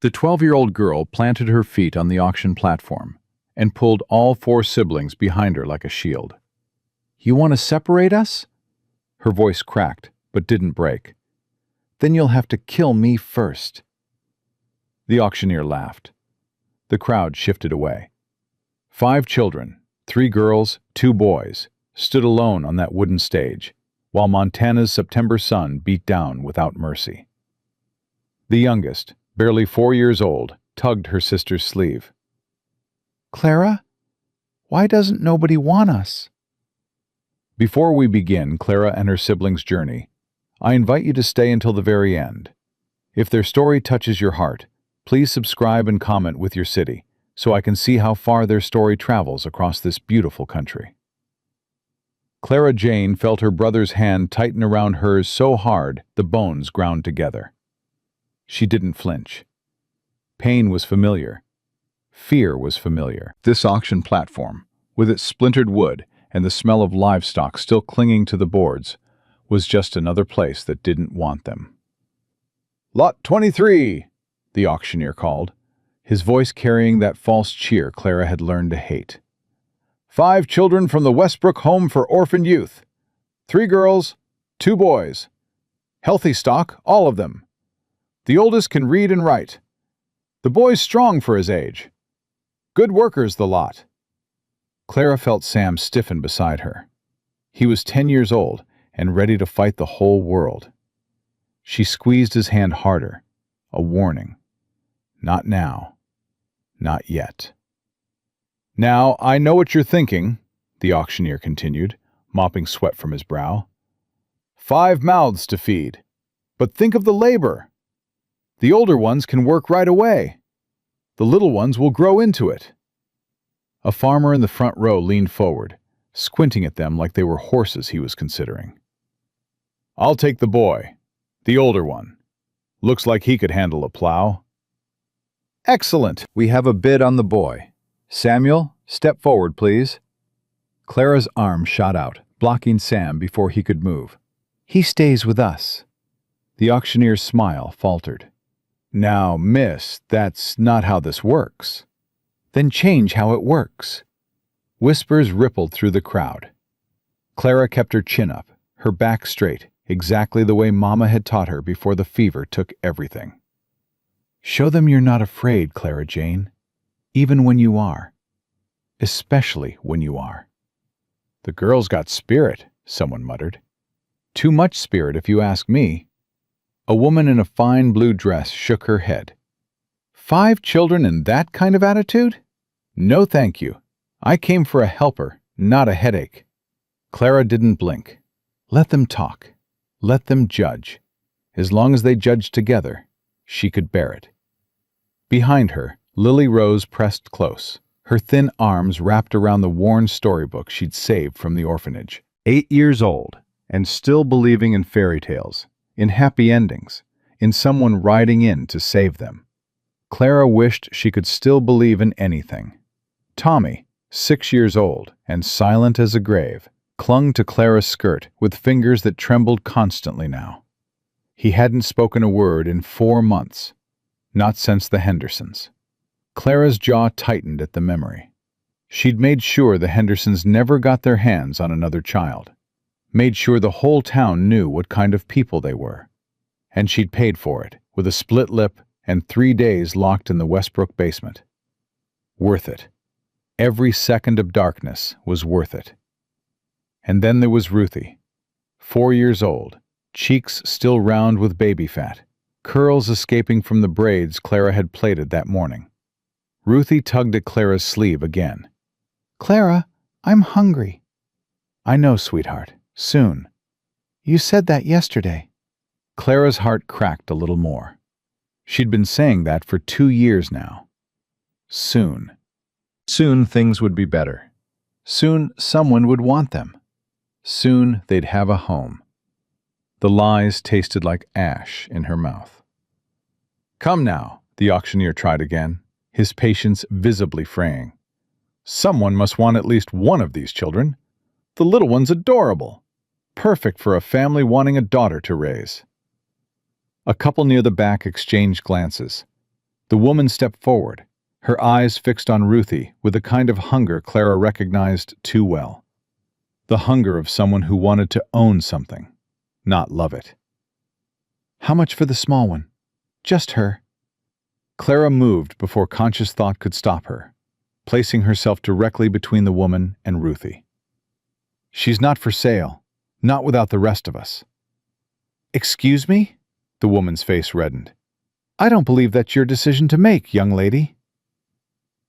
The 12-year-old girl planted her feet on the auction platform and pulled all 4 siblings behind her like a shield. "You want to separate us?" Her voice cracked, but didn't break. "Then you'll have to kill me first." The auctioneer laughed. The crowd shifted away. 5 children, 3 girls, 2 boys, stood alone on that wooden stage, while Montana's September sun beat down without mercy. The youngest, barely 4 years old, tugged her sister's sleeve. "Clara, why doesn't nobody want us?" Before we begin Clara and her siblings' journey, I invite you to stay until the very end. If their story touches your heart, please subscribe and comment with your city, so I can see how far their story travels across this beautiful country. Clara Jane felt her brother's hand tighten around hers so hard the bones ground together. She didn't flinch. Pain was familiar. Fear was familiar. This auction platform, with its splintered wood and the smell of livestock still clinging to the boards, was just another place that didn't want them. "Lot 23!" the auctioneer called, his voice carrying that false cheer Clara had learned to hate. 5 children from the Westbrook Home for Orphaned Youth. 3 girls, 2 boys. Healthy stock, all of them. The oldest can read and write. The boy's strong for his age. Good workers, the lot. Clara felt Sam stiffen beside her. He was 10 years old and ready to fight the whole world. She squeezed his hand harder, a warning. Not now. Not yet. "Now, I know what you're thinking," the auctioneer continued, mopping sweat from his brow. 5 mouths to feed. But think of the labor. The older ones can work right away. The little ones will grow into it. A farmer in the front row leaned forward, squinting at them like they were horses he was considering. "I'll take the boy, the older one. Looks like he could handle a plow." "Excellent. We have a bid on the boy. Samuel, step forward, please." Clara's arm shot out, blocking Sam before he could move. "He stays with us." The auctioneer's smile faltered. "Now, miss, that's not how this works." "Then change how it works." Whispers rippled through the crowd. Clara kept her chin up, her back straight, exactly the way Mama had taught her before the fever took everything. "Show them you're not afraid, Clara Jane, even when you are. Especially when you are." "The girl's got spirit," someone muttered. "Too much spirit, if you ask me." A woman in a fine blue dress shook her head. 5 children in that kind of attitude? No thank you. I came for a helper, not a headache. Clara didn't blink. Let them talk. Let them judge. As long as they judged together, she could bear it. Behind her, Lily Rose pressed close, her thin arms wrapped around the worn storybook she'd saved from the orphanage. 8 years old, and still believing in fairy tales, in happy endings, in someone riding in to save them. Clara wished she could still believe in anything. Tommy, 6 years old and silent as a grave, clung to Clara's skirt with fingers that trembled constantly now. He hadn't spoken a word in 4 months, not since the Hendersons. Clara's jaw tightened at the memory. She'd made sure the Hendersons never got their hands on another child, made sure the whole town knew what kind of people they were. And she'd paid for it, with a split lip and 3 days locked in the Westbrook basement. Worth it. Every second of darkness was worth it. And then there was Ruthie, 4 years old, cheeks still round with baby fat, curls escaping from the braids Clara had plaited that morning. Ruthie tugged at Clara's sleeve again. "Clara, I'm hungry." "I know, sweetheart. Soon." "You said that yesterday." Clara's heart cracked a little more. She'd been saying that for 2 years now. Soon. Soon things would be better. Soon someone would want them. Soon they'd have a home. The lies tasted like ash in her mouth. "Come now," the auctioneer tried again, his patience visibly fraying. "Someone must want at least one of these children. The little one's adorable. Perfect for a family wanting a daughter to raise." A couple near the back exchanged glances. The woman stepped forward, her eyes fixed on Ruthie with a kind of hunger Clara recognized too well. The hunger of someone who wanted to own something, not love it. "How much for the small one? Just her." Clara moved before conscious thought could stop her, placing herself directly between the woman and Ruthie. "She's not for sale, not without the rest of us." "Excuse me?" The woman's face reddened. "I don't believe that's your decision to make, young lady."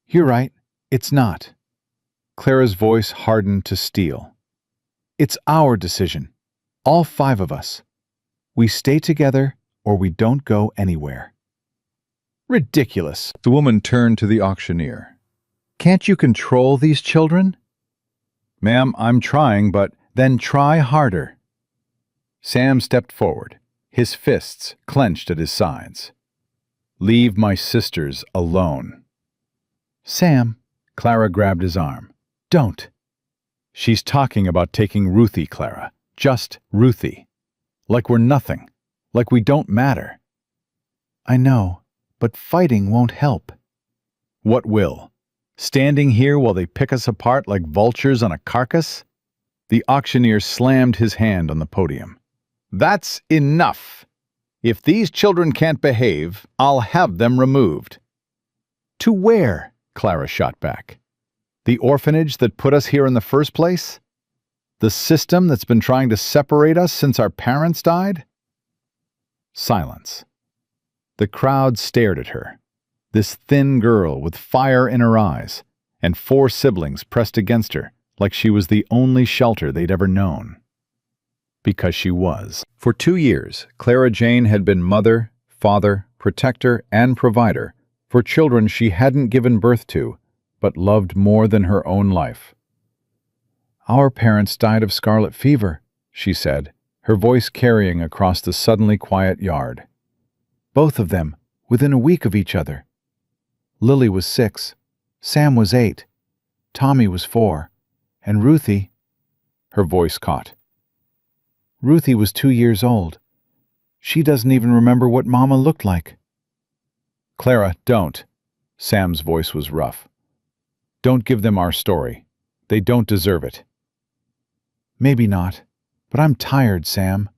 "You're right, it's not." Clara's voice hardened to steel. "It's our decision, all 5 of us. We stay together or we don't go anywhere." "Ridiculous." The woman turned to the auctioneer. "Can't you control these children?" "Ma'am, I'm trying, but then try harder." Sam stepped forward, his fists clenched at his sides. "Leave my sisters alone." "Sam," Clara grabbed his arm. "Don't." "She's talking about taking Ruthie, Clara. Just Ruthie. Like we're nothing. Like we don't matter." "I know, but fighting won't help." "What will? Standing here while they pick us apart like vultures on a carcass?" The auctioneer slammed his hand on the podium. "That's enough. If these children can't behave, I'll have them removed." "To where?" Clara shot back. "The orphanage that put us here in the first place? The system that's been trying to separate us since our parents died?" Silence. The crowd stared at her, this thin girl with fire in her eyes, and 4 siblings pressed against her like she was the only shelter they'd ever known. Because she was. For 2 years, Clara Jane had been mother, father, protector, and provider for children she hadn't given birth to, but loved more than her own life. "Our parents died of scarlet fever," she said, her voice carrying across the suddenly quiet yard. "Both of them, within a week of each other. Lily was 6, Sam was 8, Tommy was 4, and Ruthie—" Her voice caught. "Ruthie was 2 years old. She doesn't even remember what Mama looked like." "Clara, don't." Sam's voice was rough. "Don't give them our story. They don't deserve it." "Maybe not, but I'm tired, Sam.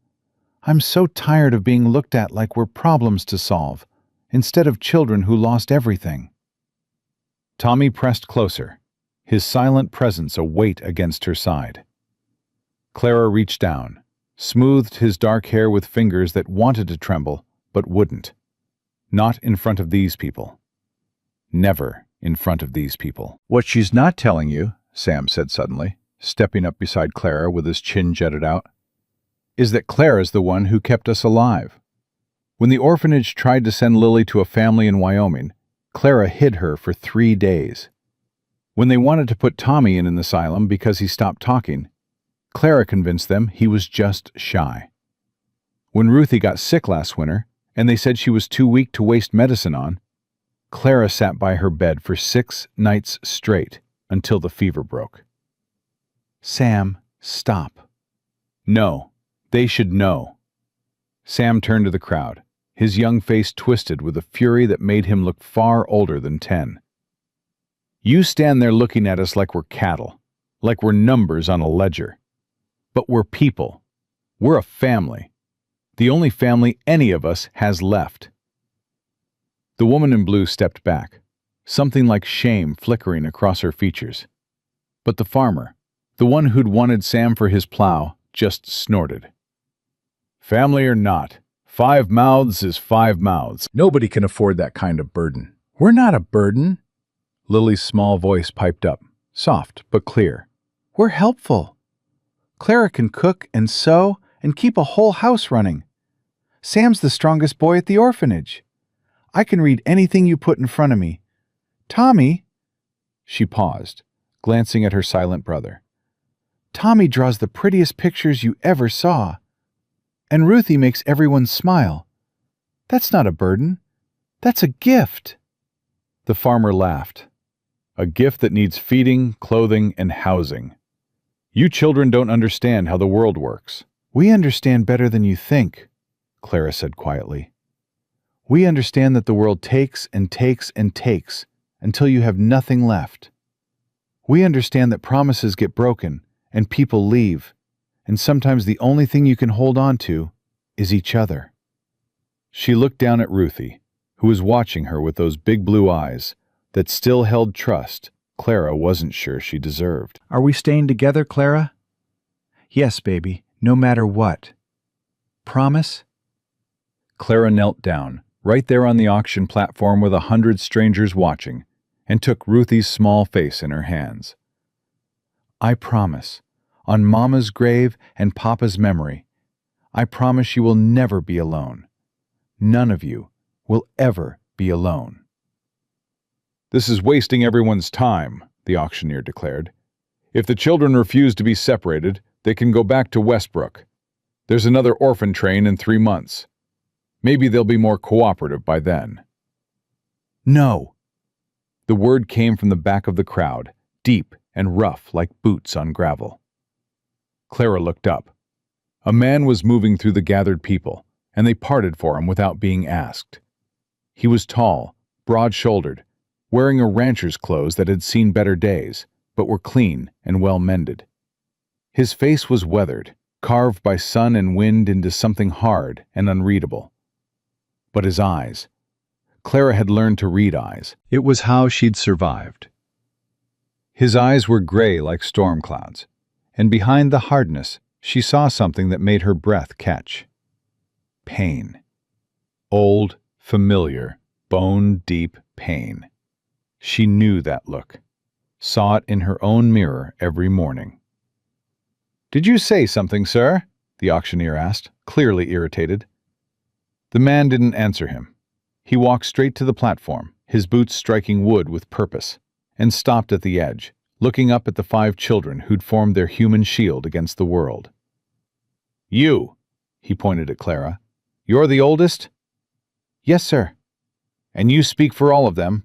I'm so tired of being looked at like we're problems to solve, instead of children who lost everything." Tommy pressed closer, his silent presence a weight against her side. Clara reached down, smoothed his dark hair with fingers that wanted to tremble, but wouldn't. Not in front of these people. Never in front of these people. "What she's not telling you," Sam said suddenly, stepping up beside Clara with his chin jutted out, "is that Clara's the one who kept us alive. When the orphanage tried to send Lily to a family in Wyoming, Clara hid her for 3 days. When they wanted to put Tommy in an asylum because he stopped talking, Clara convinced them he was just shy. When Ruthie got sick last winter, and they said she was too weak to waste medicine on, Clara sat by her bed for 6 nights straight until the fever broke." "Sam, stop." "No, they should know." Sam turned to the crowd, his young face twisted with a fury that made him look far older than 10. "You stand there looking at us like we're cattle, like we're numbers on a ledger. But we're people. We're a family. The only family any of us has left." The woman in blue stepped back, something like shame flickering across her features. But the farmer, the one who'd wanted Sam for his plow, just snorted. "Family or not, 5 mouths is 5 mouths. Nobody can afford that kind of burden." "We're not a burden." Lily's small voice piped up, soft but clear. "We're helpful. Clara can cook and sew and keep a whole house running. Sam's the strongest boy at the orphanage. I can read anything you put in front of me. Tommy—" She paused, glancing at her silent brother. "Tommy draws the prettiest pictures you ever saw. And Ruthie makes everyone smile. That's not a burden. That's a gift." The farmer laughed. "A gift that needs feeding, clothing, and housing. You children don't understand how the world works." "We understand better than you think," Clara said quietly. We understand that the world takes and takes and takes until you have nothing left. We understand that promises get broken and people leave, and sometimes the only thing you can hold on to is each other." She looked down at Ruthie, who was watching her with those big blue eyes that still held trust Clara wasn't sure she deserved. "Are we staying together, Clara?" "Yes, baby, no matter what. Promise?" Clara knelt down, right there on the auction platform with 100 strangers watching, and took Ruthie's small face in her hands. "I promise, on Mama's grave and Papa's memory, I promise you will never be alone. None of you will ever be alone." "This is wasting everyone's time," the auctioneer declared. "If the children refuse to be separated, they can go back to Westbrook. There's another orphan train in 3 months. Maybe they'll be more cooperative by then." "No!" The word came from the back of the crowd, deep and rough like boots on gravel. Clara looked up. A man was moving through the gathered people, and they parted for him without being asked. He was tall, broad-shouldered, wearing a rancher's clothes that had seen better days, but were clean and well-mended. His face was weathered, carved by sun and wind into something hard and unreadable. But his eyes. Clara had learned to read eyes. It was how she'd survived. His eyes were gray like storm clouds, and behind the hardness, she saw something that made her breath catch. Pain. Old, familiar, bone-deep pain. She knew that look, saw it in her own mirror every morning. "Did you say something, sir?" the auctioneer asked, clearly irritated. The man didn't answer him. He walked straight to the platform, his boots striking wood with purpose, and stopped at the edge, looking up at the 5 children who'd formed their human shield against the world. "You," he pointed at Clara. "You're the oldest?" "Yes, sir." "And you speak for all of them?"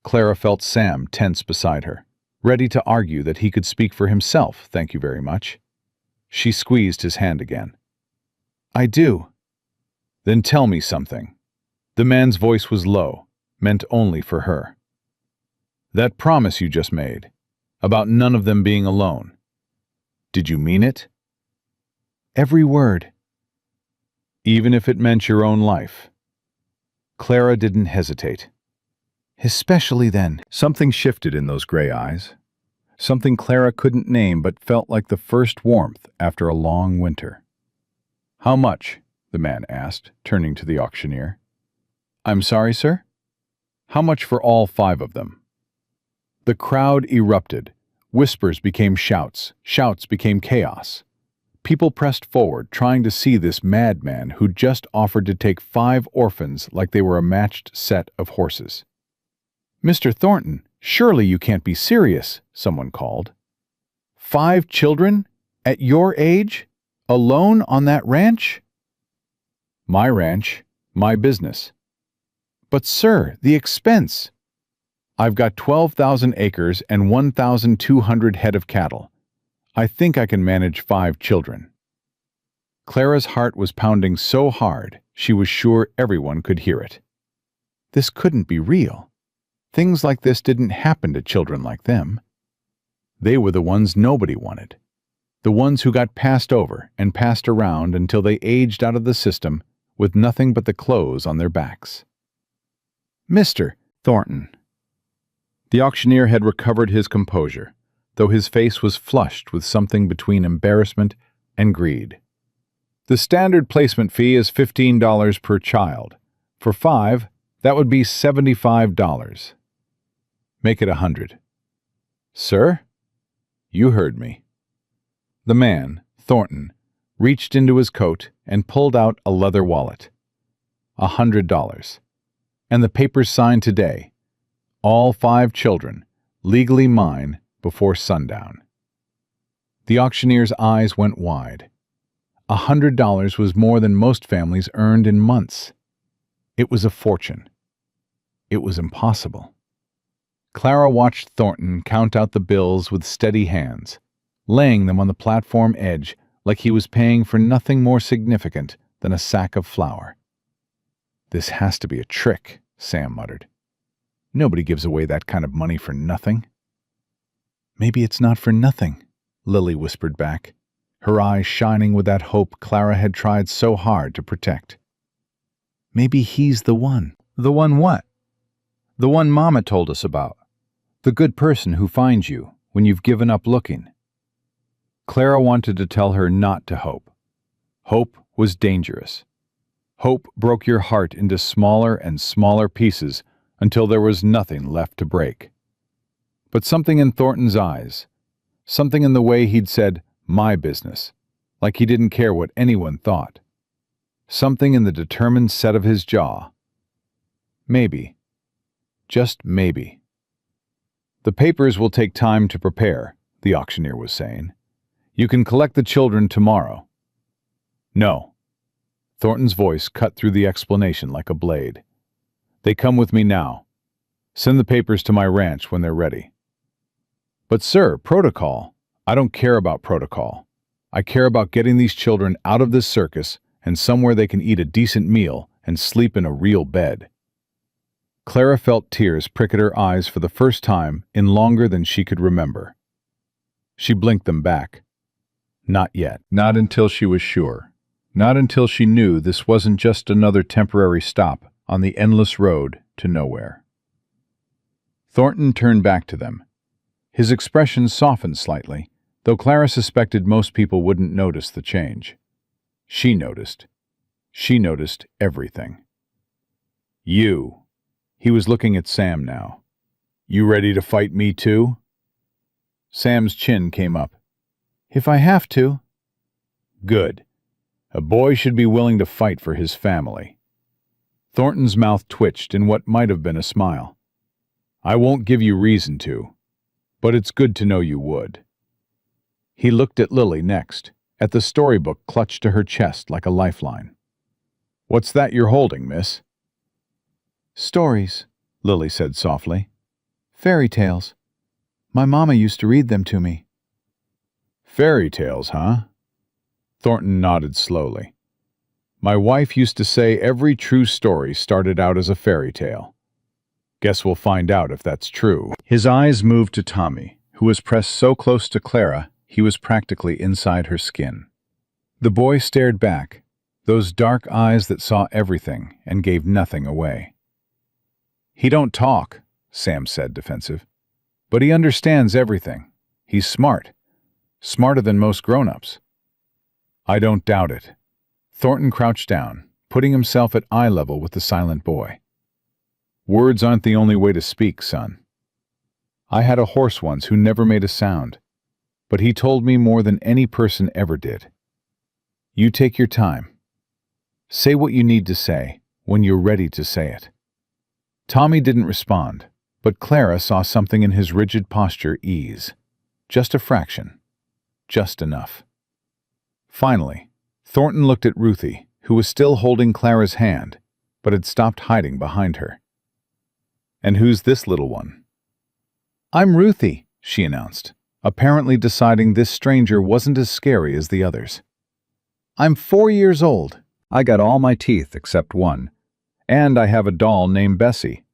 Clara felt Sam tense beside her, ready to argue that he could speak for himself, thank you very much. She squeezed his hand again. "I do." "Then tell me something." The man's voice was low, meant only for her. "That promise you just made, about none of them being alone. Did you mean it?" "Every word." "Even if it meant your own life?" Clara didn't hesitate. "Especially then." Something shifted in those gray eyes. Something Clara couldn't name but felt like the first warmth after a long winter. "How much?" the man asked, turning to the auctioneer. "I'm sorry, sir?" "How much for all 5 of them?" The crowd erupted. Whispers became shouts. Shouts became chaos. People pressed forward, trying to see this madman who just offered to take 5 orphans like they were a matched set of horses. "Mr. Thornton, surely you can't be serious," someone called. 5 children? At your age? Alone on that ranch?" "My ranch. My business." "But sir, the expense." "I've got 12,000 acres and 1,200 head of cattle. I think I can manage 5 children." Clara's heart was pounding so hard, she was sure everyone could hear it. This couldn't be real. Things like this didn't happen to children like them. They were the ones nobody wanted. The ones who got passed over and passed around until they aged out of the system with nothing but the clothes on their backs. "Mr. Thornton." The auctioneer had recovered his composure, though his face was flushed with something between embarrassment and greed. "The standard placement fee is $15 per child. For 5, that would be $75. Make it 100. "Sir?" "You heard me." The man, Thornton, reached into his coat and pulled out a leather wallet. $100. And the papers signed today. All 5 children, legally mine before sundown. The auctioneer's eyes went wide. $100 was more than most families earned in months. It was a fortune. It was impossible. Clara watched Thornton count out the bills with steady hands, laying them on the platform edge like he was paying for nothing more significant than a sack of flour. This has to be a trick, Sam muttered. Nobody gives away that kind of money for nothing. Maybe it's not for nothing, Lily whispered back, her eyes shining with that hope Clara had tried so hard to protect. Maybe he's the one. The one what? The one Mama told us about. The good person who finds you when you've given up looking. Clara wanted to tell her not to hope. Hope was dangerous. Hope broke your heart into smaller and smaller pieces until there was nothing left to break. But something in Thornton's eyes, something in the way he'd said, "my business," like he didn't care what anyone thought. Something in the determined set of his jaw. Maybe. Just maybe. The papers will take time to prepare, the auctioneer was saying. You can collect the children tomorrow. No. Thornton's voice cut through the explanation like a blade. They come with me now. Send the papers to my ranch when they're ready. But sir, protocol. I don't care about protocol. I care about getting these children out of this circus and somewhere they can eat a decent meal and sleep in a real bed. Clara felt tears prick at her eyes for the first time in longer than she could remember. She blinked them back. Not yet. Not until she was sure. Not until she knew this wasn't just another temporary stop on the endless road to nowhere. Thornton turned back to them. His expression softened slightly, though Clara suspected most people wouldn't notice the change. She noticed. She noticed everything. You. He was looking at Sam now. You ready to fight me too? Sam's chin came up. If I have to. Good. A boy should be willing to fight for his family. Thornton's mouth twitched in what might have been a smile. I won't give you reason to, but it's good to know you would. He looked at Lily next, at the storybook clutched to her chest like a lifeline. What's that you're holding, miss? Stories, Lily said softly. Fairy tales. My mama used to read them to me. Fairy tales, huh? Thornton nodded slowly. My wife used to say every true story started out as a fairy tale. Guess we'll find out if that's true. His eyes moved to Tommy, who was pressed so close to Clara he was practically inside her skin. The boy stared back, those dark eyes that saw everything and gave nothing away. He don't talk, Sam said, defensive. But he understands everything. He's smart. Smarter than most grown-ups. I don't doubt it. Thornton crouched down, putting himself at eye level with the silent boy. Words aren't the only way to speak, son. I had a horse once who never made a sound, but he told me more than any person ever did. You take your time. Say what you need to say when you're ready to say it. Tommy didn't respond, but Clara saw something in his rigid posture ease. Just a fraction. Just enough. Finally, Thornton looked at Ruthie, who was still holding Clara's hand, but had stopped hiding behind her. And who's this little one? I'm Ruthie, she announced, apparently deciding this stranger wasn't as scary as the others. I'm 4 years old. I got all my teeth except one. And I have a doll named Bessie.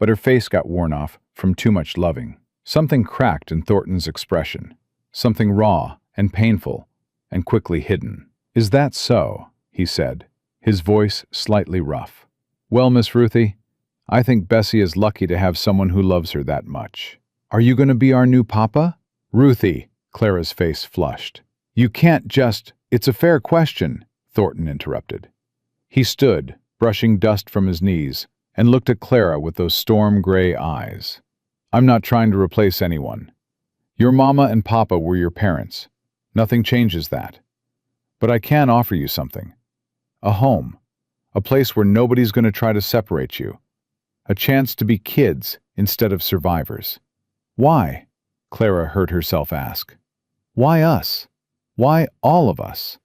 But her face got worn off from too much loving. Something cracked in Thornton's expression. Something raw and painful and quickly hidden. Is that so? He said, his voice slightly rough. Well, Miss Ruthie, I think Bessie is lucky to have someone who loves her that much. Are you going to be our new papa? Ruthie, Clara's face flushed. You can't just... It's a fair question, Thornton interrupted. He stood, brushing dust from his knees, and looked at Clara with those storm-gray eyes. I'm not trying to replace anyone. Your mama and papa were your parents. Nothing changes that. But I can offer you something. A home. A place where nobody's going to try to separate you. A chance to be kids instead of survivors. Why? Clara heard herself ask. Why us? Why all of us?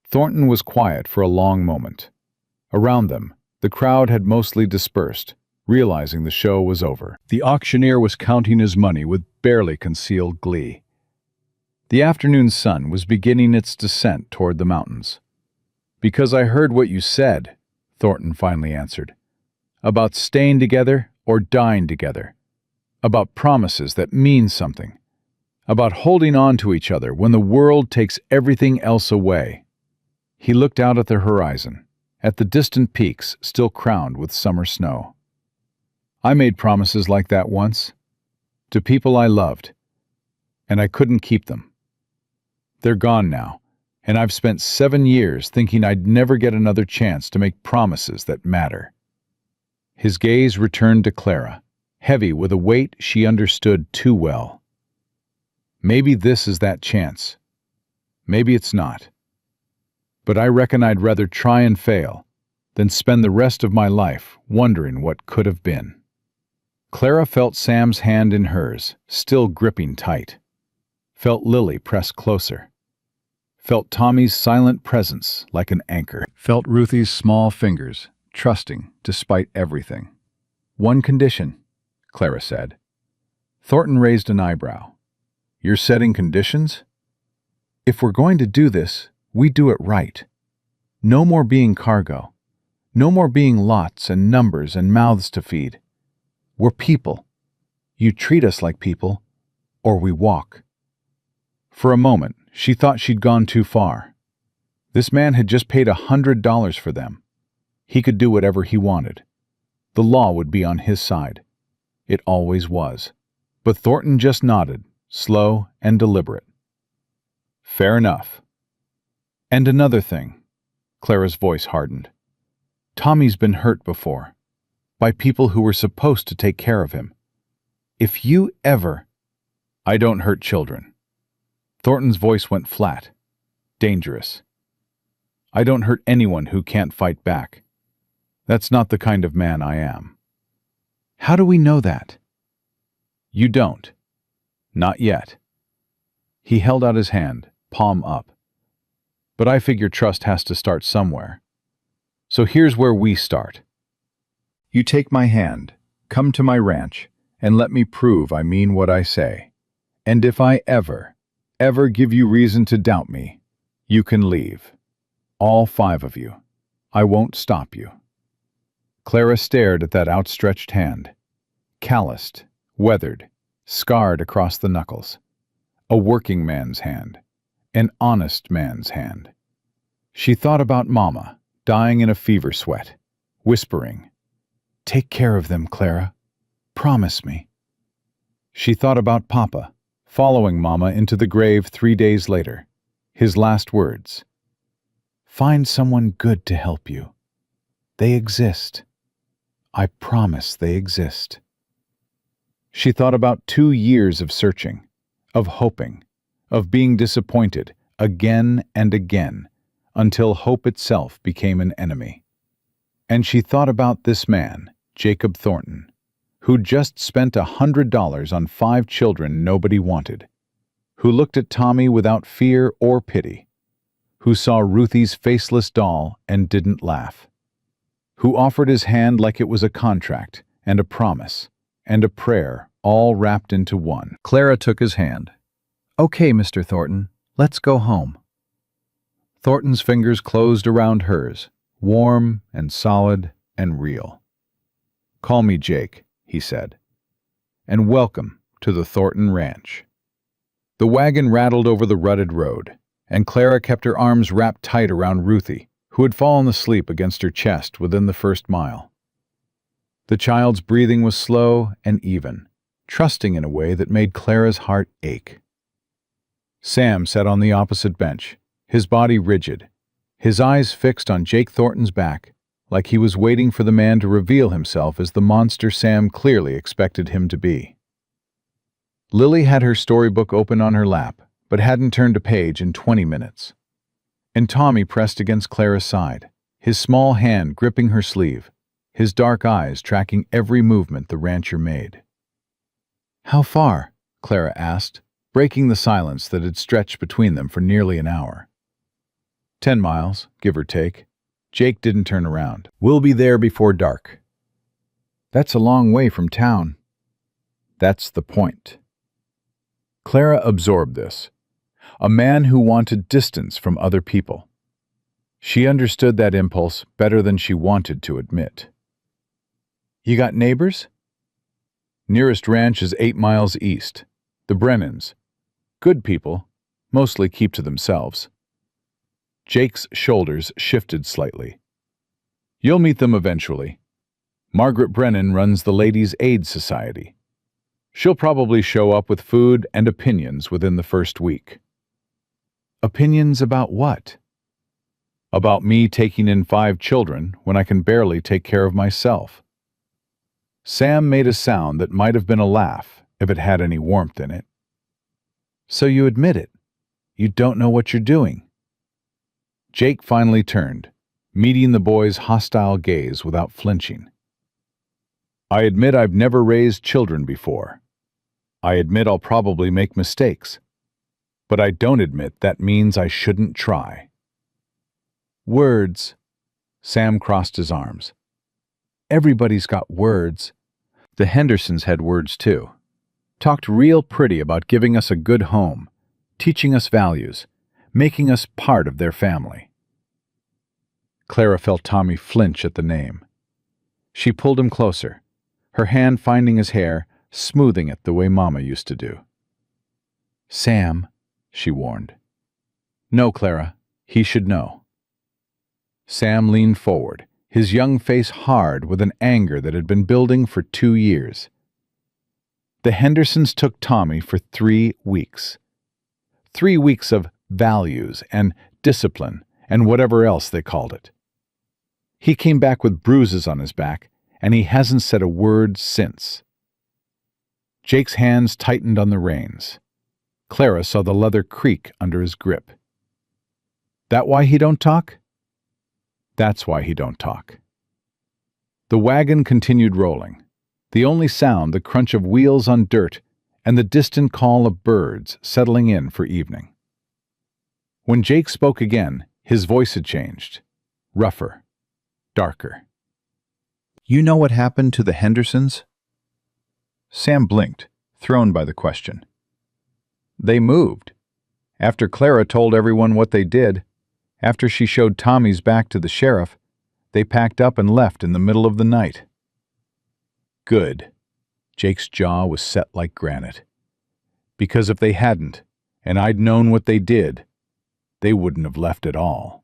Thornton was quiet for a long moment. Around them, the crowd had mostly dispersed, realizing the show was over. The auctioneer was counting his money with barely concealed glee. The afternoon sun was beginning its descent toward the mountains. Because I heard what you said, Thornton finally answered. About staying together or dying together. About promises that mean something. About holding on to each other when the world takes everything else away. He looked out at the horizon, at the distant peaks still crowned with summer snow. I made promises like that once, to people I loved, and I couldn't keep them. They're gone now, and I've spent 7 years thinking I'd never get another chance to make promises that matter. His gaze returned to Clara, heavy with a weight she understood too well. Maybe this is that chance. Maybe it's not. But I reckon I'd rather try and fail than spend the rest of my life wondering what could have been. Clara felt Sam's hand in hers, still gripping tight. Felt Lily press closer. Felt Tommy's silent presence like an anchor. Felt Ruthie's small fingers, trusting despite everything. One condition, Clara said. Thornton raised an eyebrow. You're setting conditions? If we're going to do this, we do it right. No more being cargo. No more being lots and numbers and mouths to feed. We're people. You treat us like people, or we walk. For a moment, she thought she'd gone too far. This man had just paid $100 for them. He could do whatever he wanted. The law would be on his side. It always was. But Thornton just nodded, slow and deliberate. Fair enough. And another thing. Clara's voice hardened. Tommy's been hurt before, by people who were supposed to take care of him. If you ever... I don't hurt children. Thornton's voice went flat, dangerous. I don't hurt anyone who can't fight back. That's not the kind of man I am. How do we know that? You don't. Not yet. He held out his hand, palm up. But I figure trust has to start somewhere. So here's where we start. You take my hand, come to my ranch, and let me prove I mean what I say. And if I ever give you reason to doubt me, you can leave. All 5 of you. I won't stop you. Clara stared at that outstretched hand. Calloused, weathered, scarred across the knuckles. A working man's hand. An honest man's hand. She thought about Mama, dying in a fever sweat, whispering, "Take care of them, Clara. Promise me." She thought about Papa, following Mama into the grave 3 days later. His last words, "Find someone good to help you. They exist. I promise they exist." She thought about 2 years of searching, of hoping, of being disappointed again and again, until hope itself became an enemy. And she thought about this man, Jacob Thornton, who'd just spent $100 on 5 children nobody wanted, who looked at Tommy without fear or pity, who saw Ruthie's faceless doll and didn't laugh, who offered his hand like it was a contract and a promise and a prayer all wrapped into one. Clara took his hand. "Okay, Mr. Thornton, let's go home." Thornton's fingers closed around hers, warm and solid and real. "Call me Jake," he said, "and welcome to the Thornton Ranch." The wagon rattled over the rutted road, and Clara kept her arms wrapped tight around Ruthie, who had fallen asleep against her chest within the first mile. The child's breathing was slow and even, trusting in a way that made Clara's heart ache. Sam sat on the opposite bench, his body rigid, his eyes fixed on Jake Thornton's back, like he was waiting for the man to reveal himself as the monster Sam clearly expected him to be. Lily had her storybook open on her lap, but hadn't turned a page in 20 minutes. And Tommy pressed against Clara's side, his small hand gripping her sleeve, his dark eyes tracking every movement the rancher made. "How far?" Clara asked, breaking the silence that had stretched between them for nearly an hour. 10 miles, give or take. Jake didn't turn around. "We'll be there before dark." "That's a long way from town." "That's the point." Clara absorbed this. A man who wanted distance from other people. She understood that impulse better than she wanted to admit. You got neighbors? Nearest ranch is 8 miles east. The Brennans. Good people, mostly keep to themselves. Jake's shoulders shifted slightly. You'll meet them eventually. Margaret Brennan runs the Ladies' Aid Society. She'll probably show up with food and opinions within the first week. Opinions about what? About me taking in 5 children when I can barely take care of myself. Sam made a sound that might have been a laugh if it had any warmth in it. So you admit it. You don't know what you're doing. Jake finally turned, meeting the boy's hostile gaze without flinching. I admit I've never raised children before. I admit I'll probably make mistakes. But I don't admit that means I shouldn't try. Words. Sam crossed his arms. Everybody's got words. The Hendersons had words too. Talked real pretty about giving us a good home, teaching us values, making us part of their family. Clara felt Tommy flinch at the name. She pulled him closer, her hand finding his hair, smoothing it the way Mama used to do. Sam, she warned. No, Clara, he should know. Sam leaned forward, his young face hard with an anger that had been building for 2 years. The Hendersons took Tommy for 3 weeks. 3 weeks of values and discipline and whatever else they called it. He came back with bruises on his back, and he hasn't said a word since. Jake's hands tightened on the reins. Clara saw the leather creak under his grip. That why he don't talk? That's why he don't talk. The wagon continued rolling. The only sound the crunch of wheels on dirt and the distant call of birds settling in for evening. When Jake spoke again, his voice had changed. Rougher. Darker. You know what happened to the Hendersons? Sam blinked, thrown by the question. They moved. After Clara told everyone what they did, after she showed Tommy's back to the sheriff, they packed up and left in the middle of the night. Good. Jake's jaw was set like granite. Because if they hadn't, and I'd known what they did, they wouldn't have left at all.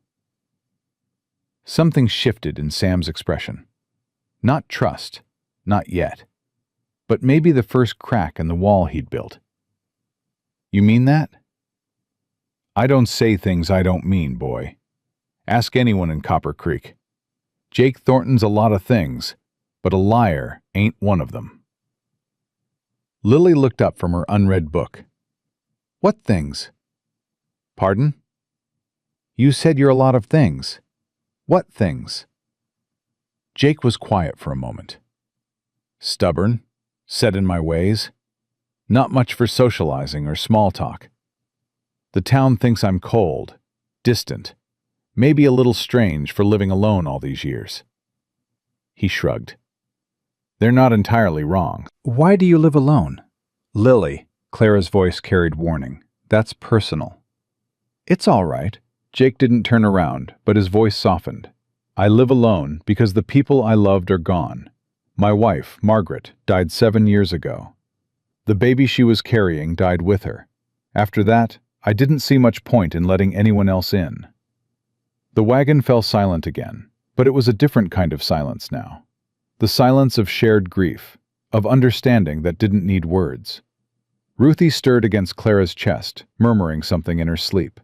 Something shifted in Sam's expression. Not trust, not yet, but maybe the first crack in the wall he'd built. You mean that? I don't say things I don't mean, boy. Ask anyone in Copper Creek. Jake Thornton's a lot of things, but a liar ain't one of them. Lily looked up from her unread book. What things? Pardon? You said you're a lot of things. What things? Jake was quiet for a moment. Stubborn, set in my ways, not much for socializing or small talk. The town thinks I'm cold, distant, maybe a little strange for living alone all these years. He shrugged. They're not entirely wrong. Why do you live alone? Lily, Clara's voice carried warning. That's personal. It's all right. Jake didn't turn around, but his voice softened. I live alone because the people I loved are gone. My wife, Margaret, died 7 years ago. The baby she was carrying died with her. After that, I didn't see much point in letting anyone else in. The wagon fell silent again, but it was a different kind of silence now. The silence of shared grief, of understanding that didn't need words. Ruthie stirred against Clara's chest, murmuring something in her sleep.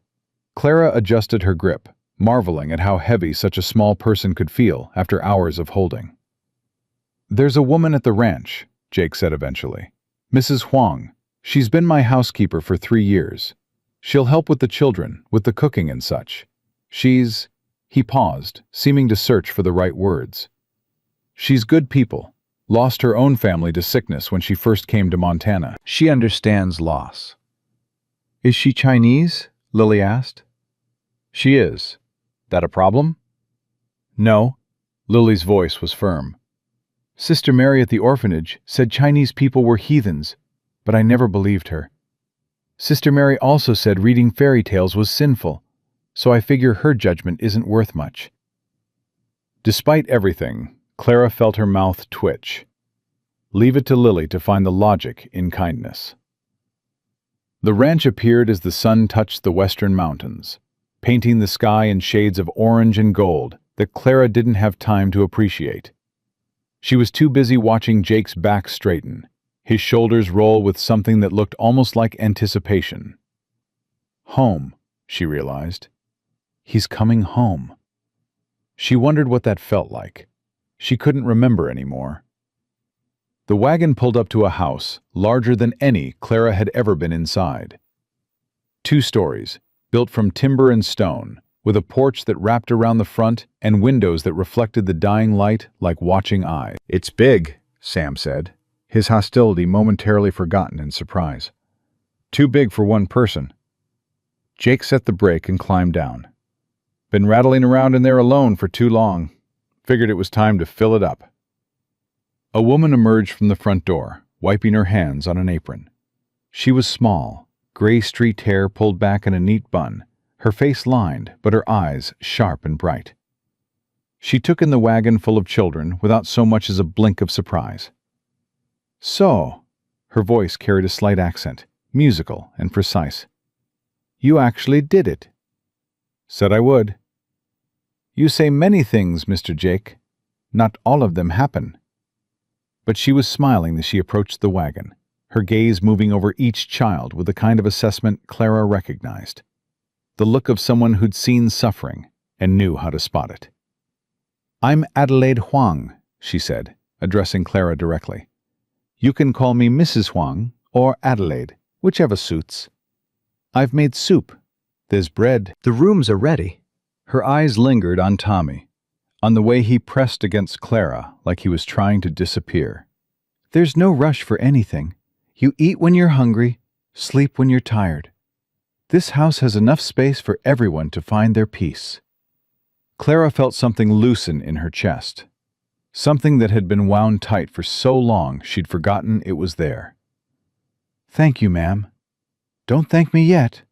Clara adjusted her grip, marveling at how heavy such a small person could feel after hours of holding. There's a woman at the ranch, Jake said eventually. Mrs. Huang. She's been my housekeeper for 3 years. She'll help with the children, with the cooking and such. She's... He paused, seeming to search for the right words. She's good people. Lost her own family to sickness when she first came to Montana. She understands loss. Is she Chinese? Lily asked. She is. That a problem? No. Lily's voice was firm. Sister Mary at the orphanage said Chinese people were heathens, but I never believed her. Sister Mary also said reading fairy tales was sinful, so I figure her judgment isn't worth much." Despite everything, Clara felt her mouth twitch. Leave it to Lily to find the logic in kindness. The ranch appeared as the sun touched the western mountains, painting the sky in shades of orange and gold that Clara didn't have time to appreciate. She was too busy watching Jake's back straighten, his shoulders roll with something that looked almost like anticipation. Home, she realized. He's coming home. She wondered what that felt like. She couldn't remember anymore. The wagon pulled up to a house larger than any Clara had ever been inside. 2 stories, built from timber and stone, with a porch that wrapped around the front and windows that reflected the dying light like watching eyes. "It's big," Sam said, his hostility momentarily forgotten in surprise. "Too big for one person." Jake set the brake and climbed down. "Been rattling around in there alone for too long. Figured it was time to fill it up." A woman emerged from the front door, wiping her hands on an apron. She was small, gray-streaked hair pulled back in a neat bun, her face lined, but her eyes sharp and bright. She took in the wagon full of children without so much as a blink of surprise. "So," her voice carried a slight accent, musical and precise. "You actually did it." "Said I would." "You say many things, Mr. Jake. Not all of them happen." But she was smiling as she approached the wagon, her gaze moving over each child with the kind of assessment Clara recognized. The look of someone who'd seen suffering and knew how to spot it. "I'm Adelaide Huang," she said, addressing Clara directly. "You can call me Mrs. Huang or Adelaide, whichever suits. I've made soup. There's bread." "The rooms are ready." Her eyes lingered on Tommy, on the way he pressed against Clara like he was trying to disappear. "There's no rush for anything. You eat when you're hungry, sleep when you're tired. This house has enough space for everyone to find their peace." Clara felt something loosen in her chest, something that had been wound tight for so long she'd forgotten it was there. "Thank you, ma'am." "Don't thank me yet.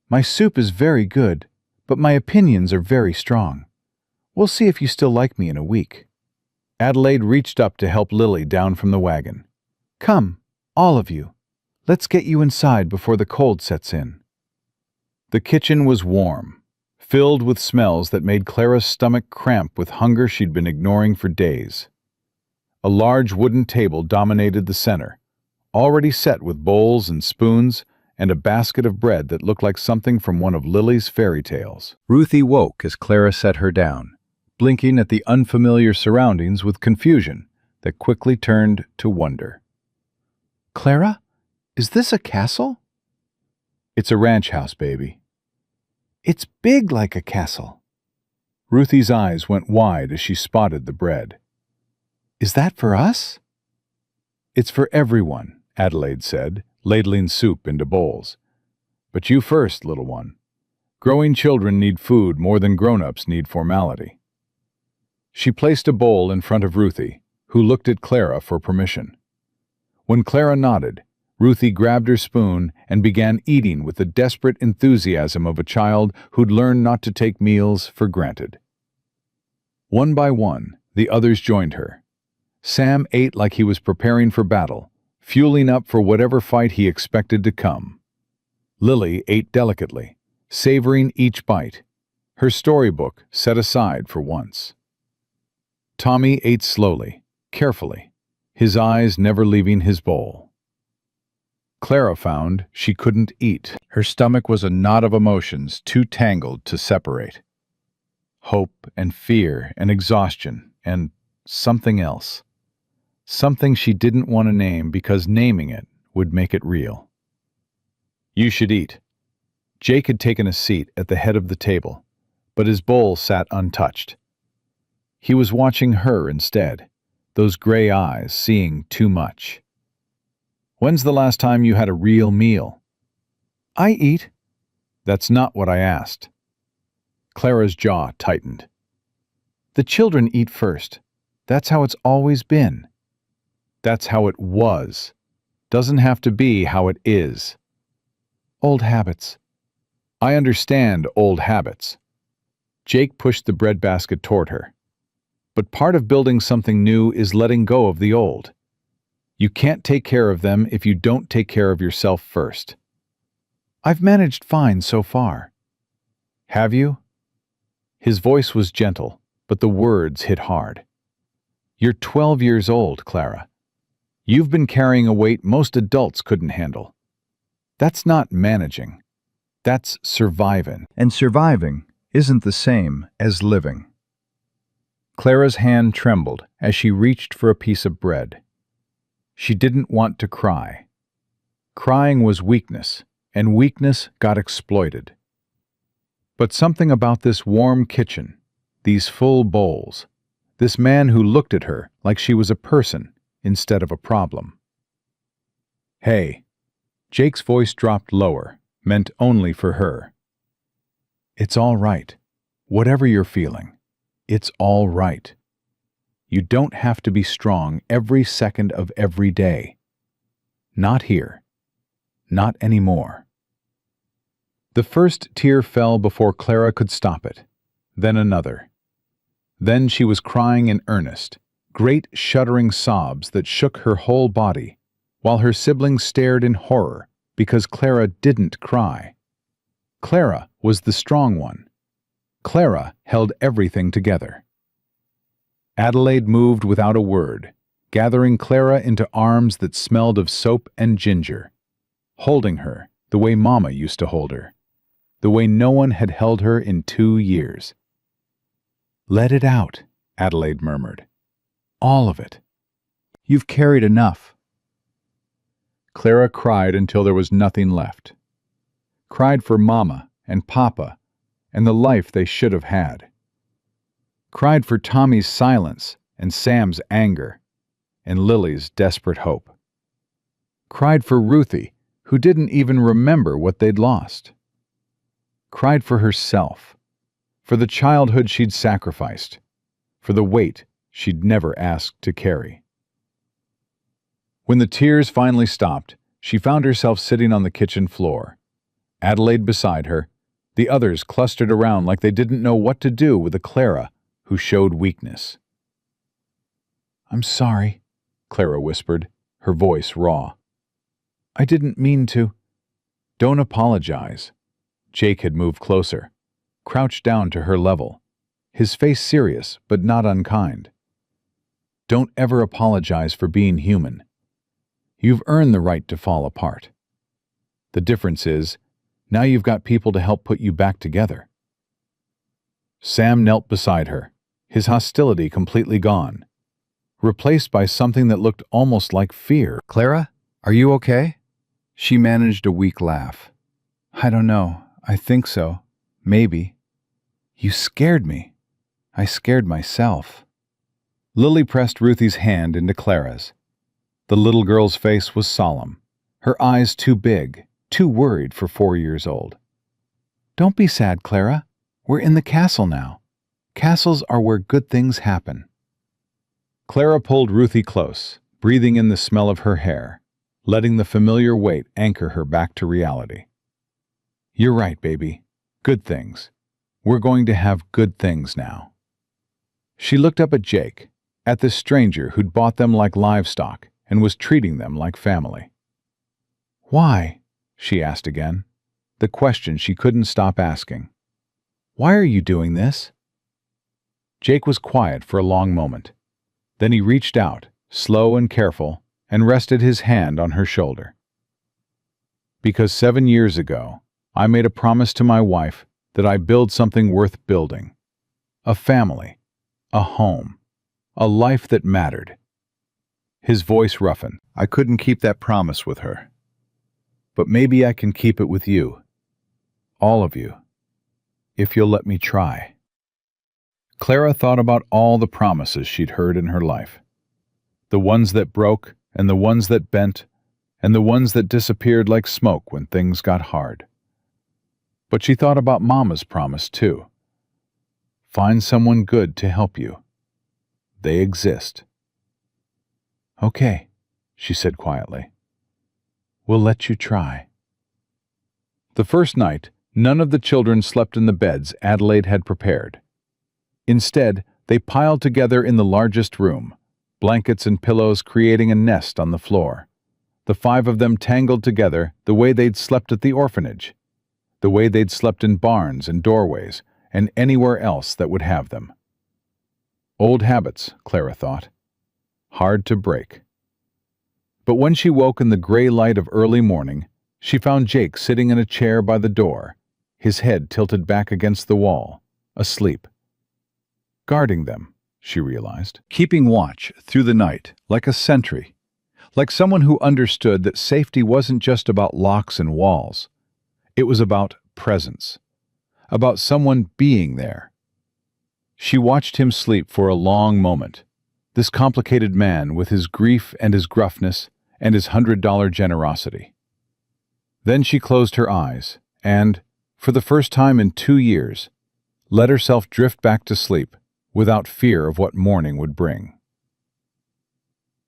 My soup is very good, but my opinions are very strong. We'll see if you still like me in a week." Adelaide reached up to help Lily down from the wagon. "Come, all of you. Let's get you inside before the cold sets in." The kitchen was warm, filled with smells that made Clara's stomach cramp with hunger she'd been ignoring for days. A large wooden table dominated the center, already set with bowls and spoons and a basket of bread that looked like something from one of Lily's fairy tales. Ruthie woke as Clara set her down, blinking at the unfamiliar surroundings with confusion that quickly turned to wonder. "Clara, is this a castle?" "It's a ranch house, baby." "It's big like a castle." Ruthie's eyes went wide as she spotted the bread. "Is that for us?" "It's for everyone," Adelaide said, ladling soup into bowls. "But you first, little one. Growing children need food more than grown-ups need formality." She placed a bowl in front of Ruthie, who looked at Clara for permission. When Clara nodded, Ruthie grabbed her spoon and began eating with the desperate enthusiasm of a child who'd learned not to take meals for granted. One by one, the others joined her. Sam ate like he was preparing for battle, fueling up for whatever fight he expected to come. Lily ate delicately, savoring each bite, her storybook set aside for once. Tommy ate slowly, carefully, his eyes never leaving his bowl. Clara found she couldn't eat. Her stomach was a knot of emotions too tangled to separate. Hope and fear and exhaustion and something else. Something she didn't want to name because naming it would make it real. "You should eat." Jake had taken a seat at the head of the table, but his bowl sat untouched. He was watching her instead, those gray eyes seeing too much. "When's the last time you had a real meal?" "I eat." "That's not what I asked." Clara's jaw tightened. "The children eat first. That's how it's always been." "That's how it was. Doesn't have to be how it is." "Old habits." I understand old habits. Jake pushed the breadbasket toward her. But part of building something new is letting go of the old. You can't take care of them if you don't take care of yourself first. I've managed fine so far. Have you? His voice was gentle, but the words hit hard. You're 12 years old, Clara. You've been carrying a weight most adults couldn't handle. That's not managing. That's surviving. And surviving isn't the same as living. Clara's hand trembled as she reached for a piece of bread. She didn't want to cry. Crying was weakness, and weakness got exploited. But something about this warm kitchen, these full bowls, this man who looked at her like she was a person instead of a problem. Hey, Jake's voice dropped lower, meant only for her. It's all right. Whatever you're feeling, it's all right. You don't have to be strong every second of every day. Not here. Not anymore. The first tear fell before Clara could stop it, then another. Then she was crying in earnest, great shuddering sobs that shook her whole body, while her siblings stared in horror because Clara didn't cry. Clara was the strong one. Clara held everything together. Adelaide moved without a word, gathering Clara into arms that smelled of soap and ginger, holding her the way Mama used to hold her, the way no one had held her in 2 years. Let it out, Adelaide murmured. All of it. You've carried enough. Clara cried until there was nothing left. Cried for Mama and Papa and the life they should have had. Cried for Tommy's silence and Sam's anger and Lily's desperate hope. Cried for Ruthie, who didn't even remember what they'd lost. Cried for herself, for the childhood she'd sacrificed, for the weight she'd never asked to carry. When the tears finally stopped, she found herself sitting on the kitchen floor, Adelaide beside her, the others clustered around like they didn't know what to do with a Clara who showed weakness. I'm sorry, Clara whispered, her voice raw. I didn't mean to. Don't apologize. Jake had moved closer, crouched down to her level, his face serious but not unkind. Don't ever apologize for being human. You've earned the right to fall apart. The difference is, now you've got people to help put you back together. Sam knelt beside her, his hostility completely gone, replaced by something that looked almost like fear. Clara, are you okay? She managed a weak laugh. I don't know. I think so. Maybe. You scared me. I scared myself. Lily pressed Ruthie's hand into Clara's. The little girl's face was solemn, her eyes too big, too worried for 4 years old. Don't be sad, Clara. We're in the castle now. Castles are where good things happen. Clara pulled Ruthie close, breathing in the smell of her hair, letting the familiar weight anchor her back to reality. You're right, baby. Good things. We're going to have good things now. She looked up at Jake, at this stranger who'd bought them like livestock and was treating them like family. Why? She asked again, the question she couldn't stop asking. Why are you doing this? Jake was quiet for a long moment. Then he reached out, slow and careful, and rested his hand on her shoulder. Because 7 years ago, I made a promise to my wife that I build something worth building. A family, a home, a life that mattered. His voice roughened. I couldn't keep that promise with her. But maybe I can keep it with you. All of you. If you'll let me try. Clara thought about all the promises she'd heard in her life. The ones that broke, and the ones that bent, and the ones that disappeared like smoke when things got hard. But she thought about Mama's promise, too. Find someone good to help you. They exist. Okay, she said quietly. We'll let you try. The first night, None of the children slept in the beds Adelaide had prepared. Instead, they piled together in the largest room, blankets and pillows creating a nest on the floor. The 5 of them tangled together the way they'd slept at the orphanage, the way they'd slept in barns and doorways, and anywhere else that would have them. Old habits, Clara thought. Hard to break. But when she woke in the gray light of early morning, she found Jake sitting in a chair by the door, his head tilted back against the wall, asleep. Guarding them, she realized. Keeping watch through the night, like a sentry. Like someone who understood that safety wasn't just about locks and walls. It was about presence. About someone being there. She watched him sleep for a long moment. This complicated man with his grief and his gruffness and his $100 generosity. Then she closed her eyes and, for the first time in 2 years, let herself drift back to sleep without fear of what morning would bring.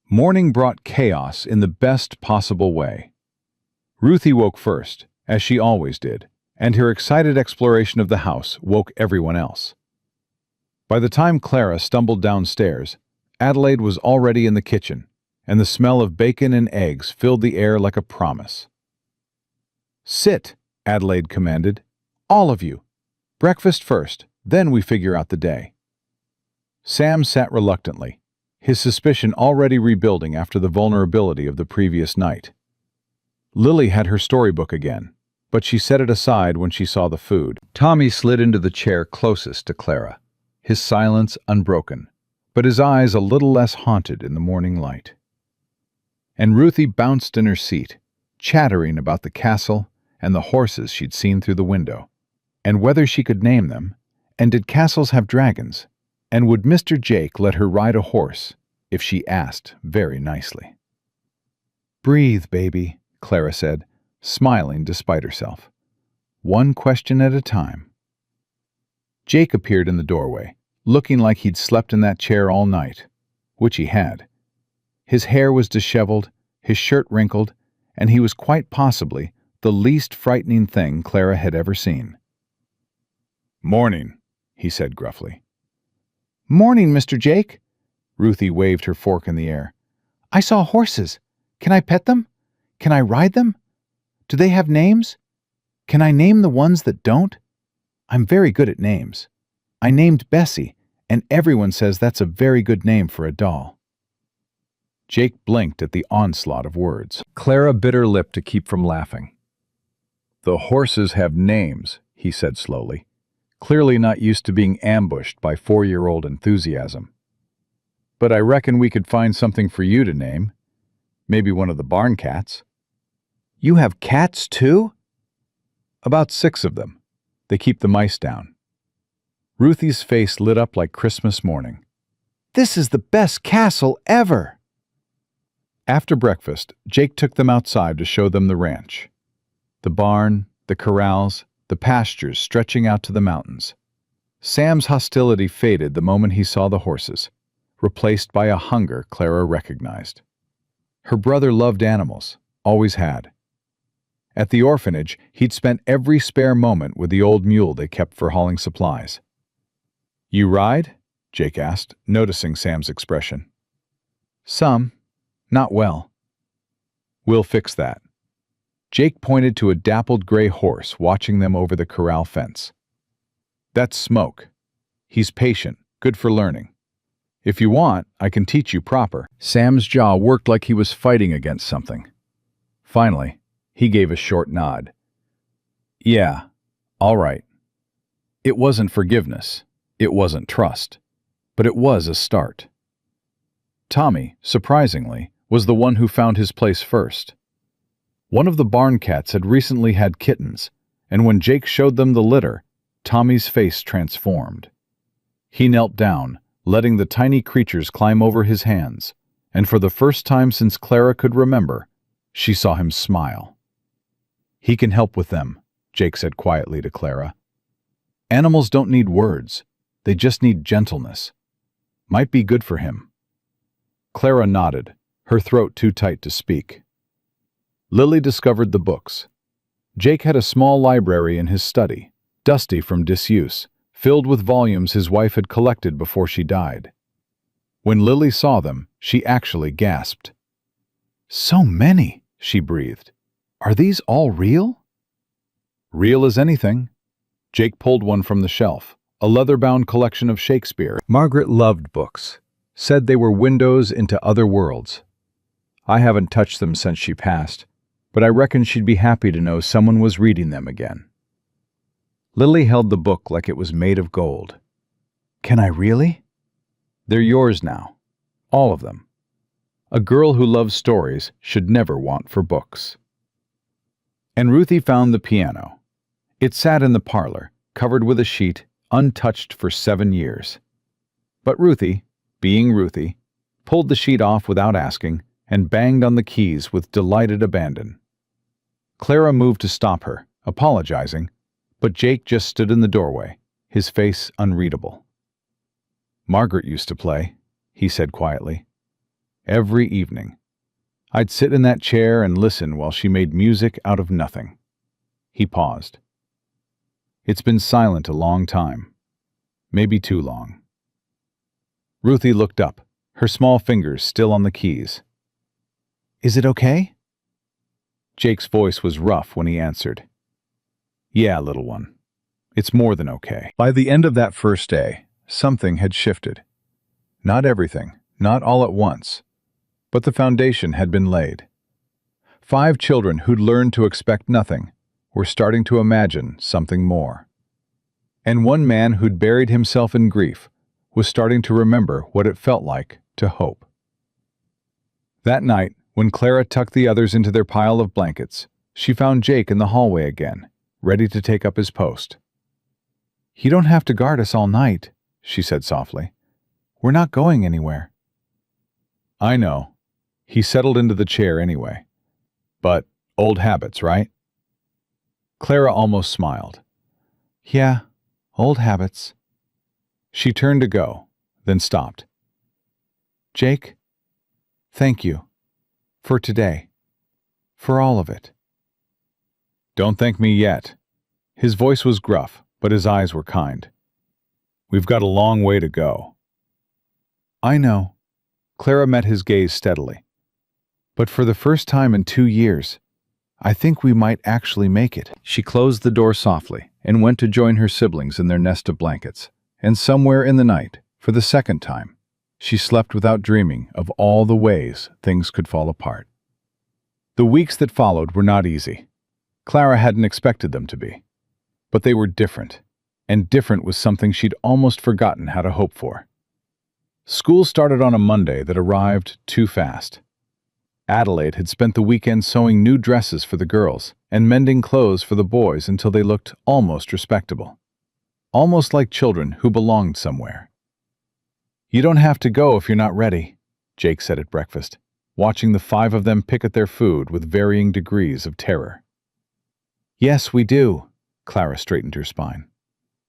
Morning brought chaos in the best possible way. Ruthie woke first, as she always did, and her excited exploration of the house woke everyone else. By the time Clara stumbled downstairs, Adelaide was already in the kitchen, and the smell of bacon and eggs filled the air like a promise. "Sit," Adelaide commanded. "All of you. Breakfast first, then we figure out the day." Sam sat reluctantly, his suspicion already rebuilding after the vulnerability of the previous night. Lily had her storybook again, but she set it aside when she saw the food. Tommy slid into the chair closest to Clara, his silence unbroken, but his eyes a little less haunted in the morning light. And Ruthie bounced in her seat, chattering about the castle and the horses she'd seen through the window, and whether she could name them, and did castles have dragons, and would Mr. Jake let her ride a horse if she asked very nicely. "Breathe, baby," Clara said, smiling despite herself. "One question at a time." Jake appeared in the doorway, looking like he'd slept in that chair all night, which he had. His hair was disheveled, his shirt wrinkled, and he was quite possibly the least frightening thing Clara had ever seen. "Morning," he said gruffly. "Morning, Mr. Jake." Ruthie waved her fork in the air. "I saw horses. Can I pet them? Can I ride them? Do they have names? Can I name the ones that don't? I'm very good at names. I named Bessie, and everyone says that's a very good name for a doll." Jake blinked at the onslaught of words. Clara bit her lip to keep from laughing. "The horses have names," he said slowly, clearly not used to being ambushed by 4-year-old enthusiasm. "But I reckon we could find something for you to name. Maybe one of the barn cats." "You have cats, too?" "About 6 of them. They keep the mice down." Ruthie's face lit up like Christmas morning. "This is the best castle ever!" After breakfast, Jake took them outside to show them the ranch. The barn, the corrals, the pastures stretching out to the mountains. Sam's hostility faded the moment he saw the horses, replaced by a hunger Clara recognized. Her brother loved animals, always had. At the orphanage, he'd spent every spare moment with the old mule they kept for hauling supplies. "You ride?" Jake asked, noticing Sam's expression. "Some. Not well." "We'll fix that." Jake pointed to a dappled gray horse watching them over the corral fence. "That's Smoke. He's patient, good for learning. If you want, I can teach you proper." Sam's jaw worked like he was fighting against something. Finally, he gave a short nod. "Yeah, all right." It wasn't forgiveness, it wasn't trust, but it was a start. Tommy, surprisingly, was the one who found his place first. One of the barn cats had recently had kittens, and when Jake showed them the litter, Tommy's face transformed. He knelt down, letting the tiny creatures climb over his hands, and for the first time since Clara could remember, she saw him smile. "He can help with them," Jake said quietly to Clara. "Animals don't need words, they just need gentleness. Might be good for him." Clara nodded, her throat too tight to speak. Lily discovered the books. Jake had a small library in his study, dusty from disuse, filled with volumes his wife had collected before she died. When Lily saw them, she actually gasped. "So many," she breathed. "Are these all real?" "Real as anything." Jake pulled one from the shelf, a leather-bound collection of Shakespeare. Margaret loved books, said they were windows into other worlds. I haven't touched them since she passed, but I reckon she'd be happy to know someone was reading them again. Lily held the book like it was made of gold. "Can I really?" "They're yours now. All of them. A girl who loves stories should never want for books." And Ruthie found the piano. It sat in the parlor, covered with a sheet, untouched for 7 years. But Ruthie, being Ruthie, pulled the sheet off without asking and banged on the keys with delighted abandon. Clara moved to stop her, apologizing, but Jake just stood in the doorway, his face unreadable. "Margaret used to play," he said quietly. "Every evening. I'd sit in that chair and listen while she made music out of nothing." He paused. "It's been silent a long time. Maybe too long." Ruthie looked up, her small fingers still on the keys. "Is it okay?" Jake's voice was rough when he answered. "Yeah, little one. It's more than okay." By the end of that first day, something had shifted. Not everything, not all at once, but the foundation had been laid. 5 children who'd learned to expect nothing were starting to imagine something more. And one man who'd buried himself in grief was starting to remember what it felt like to hope. That night, when Clara tucked the others into their pile of blankets, she found Jake in the hallway again, ready to take up his post. "You don't have to guard us all night," she said softly. "We're not going anywhere." "I know." He settled into the chair anyway. "But old habits, right?" Clara almost smiled. "Yeah, old habits." She turned to go, then stopped. "Jake, thank you. For today. For all of it." "Don't thank me yet." His voice was gruff, but his eyes were kind. "We've got a long way to go." "I know." Clara met his gaze steadily. "But for the first time in 2 years, I think we might actually make it." She closed the door softly and went to join her siblings in their nest of blankets. And somewhere in the night, for the second time, she slept without dreaming of all the ways things could fall apart. The weeks that followed were not easy. Clara hadn't expected them to be. But they were different, and different was something she'd almost forgotten how to hope for. School started on a Monday that arrived too fast. Adelaide had spent the weekend sewing new dresses for the girls and mending clothes for the boys until they looked almost respectable. Almost like children who belonged somewhere. "You don't have to go if you're not ready," Jake said at breakfast, watching the 5 of them pick at their food with varying degrees of terror. "Yes, we do," Clara straightened her spine.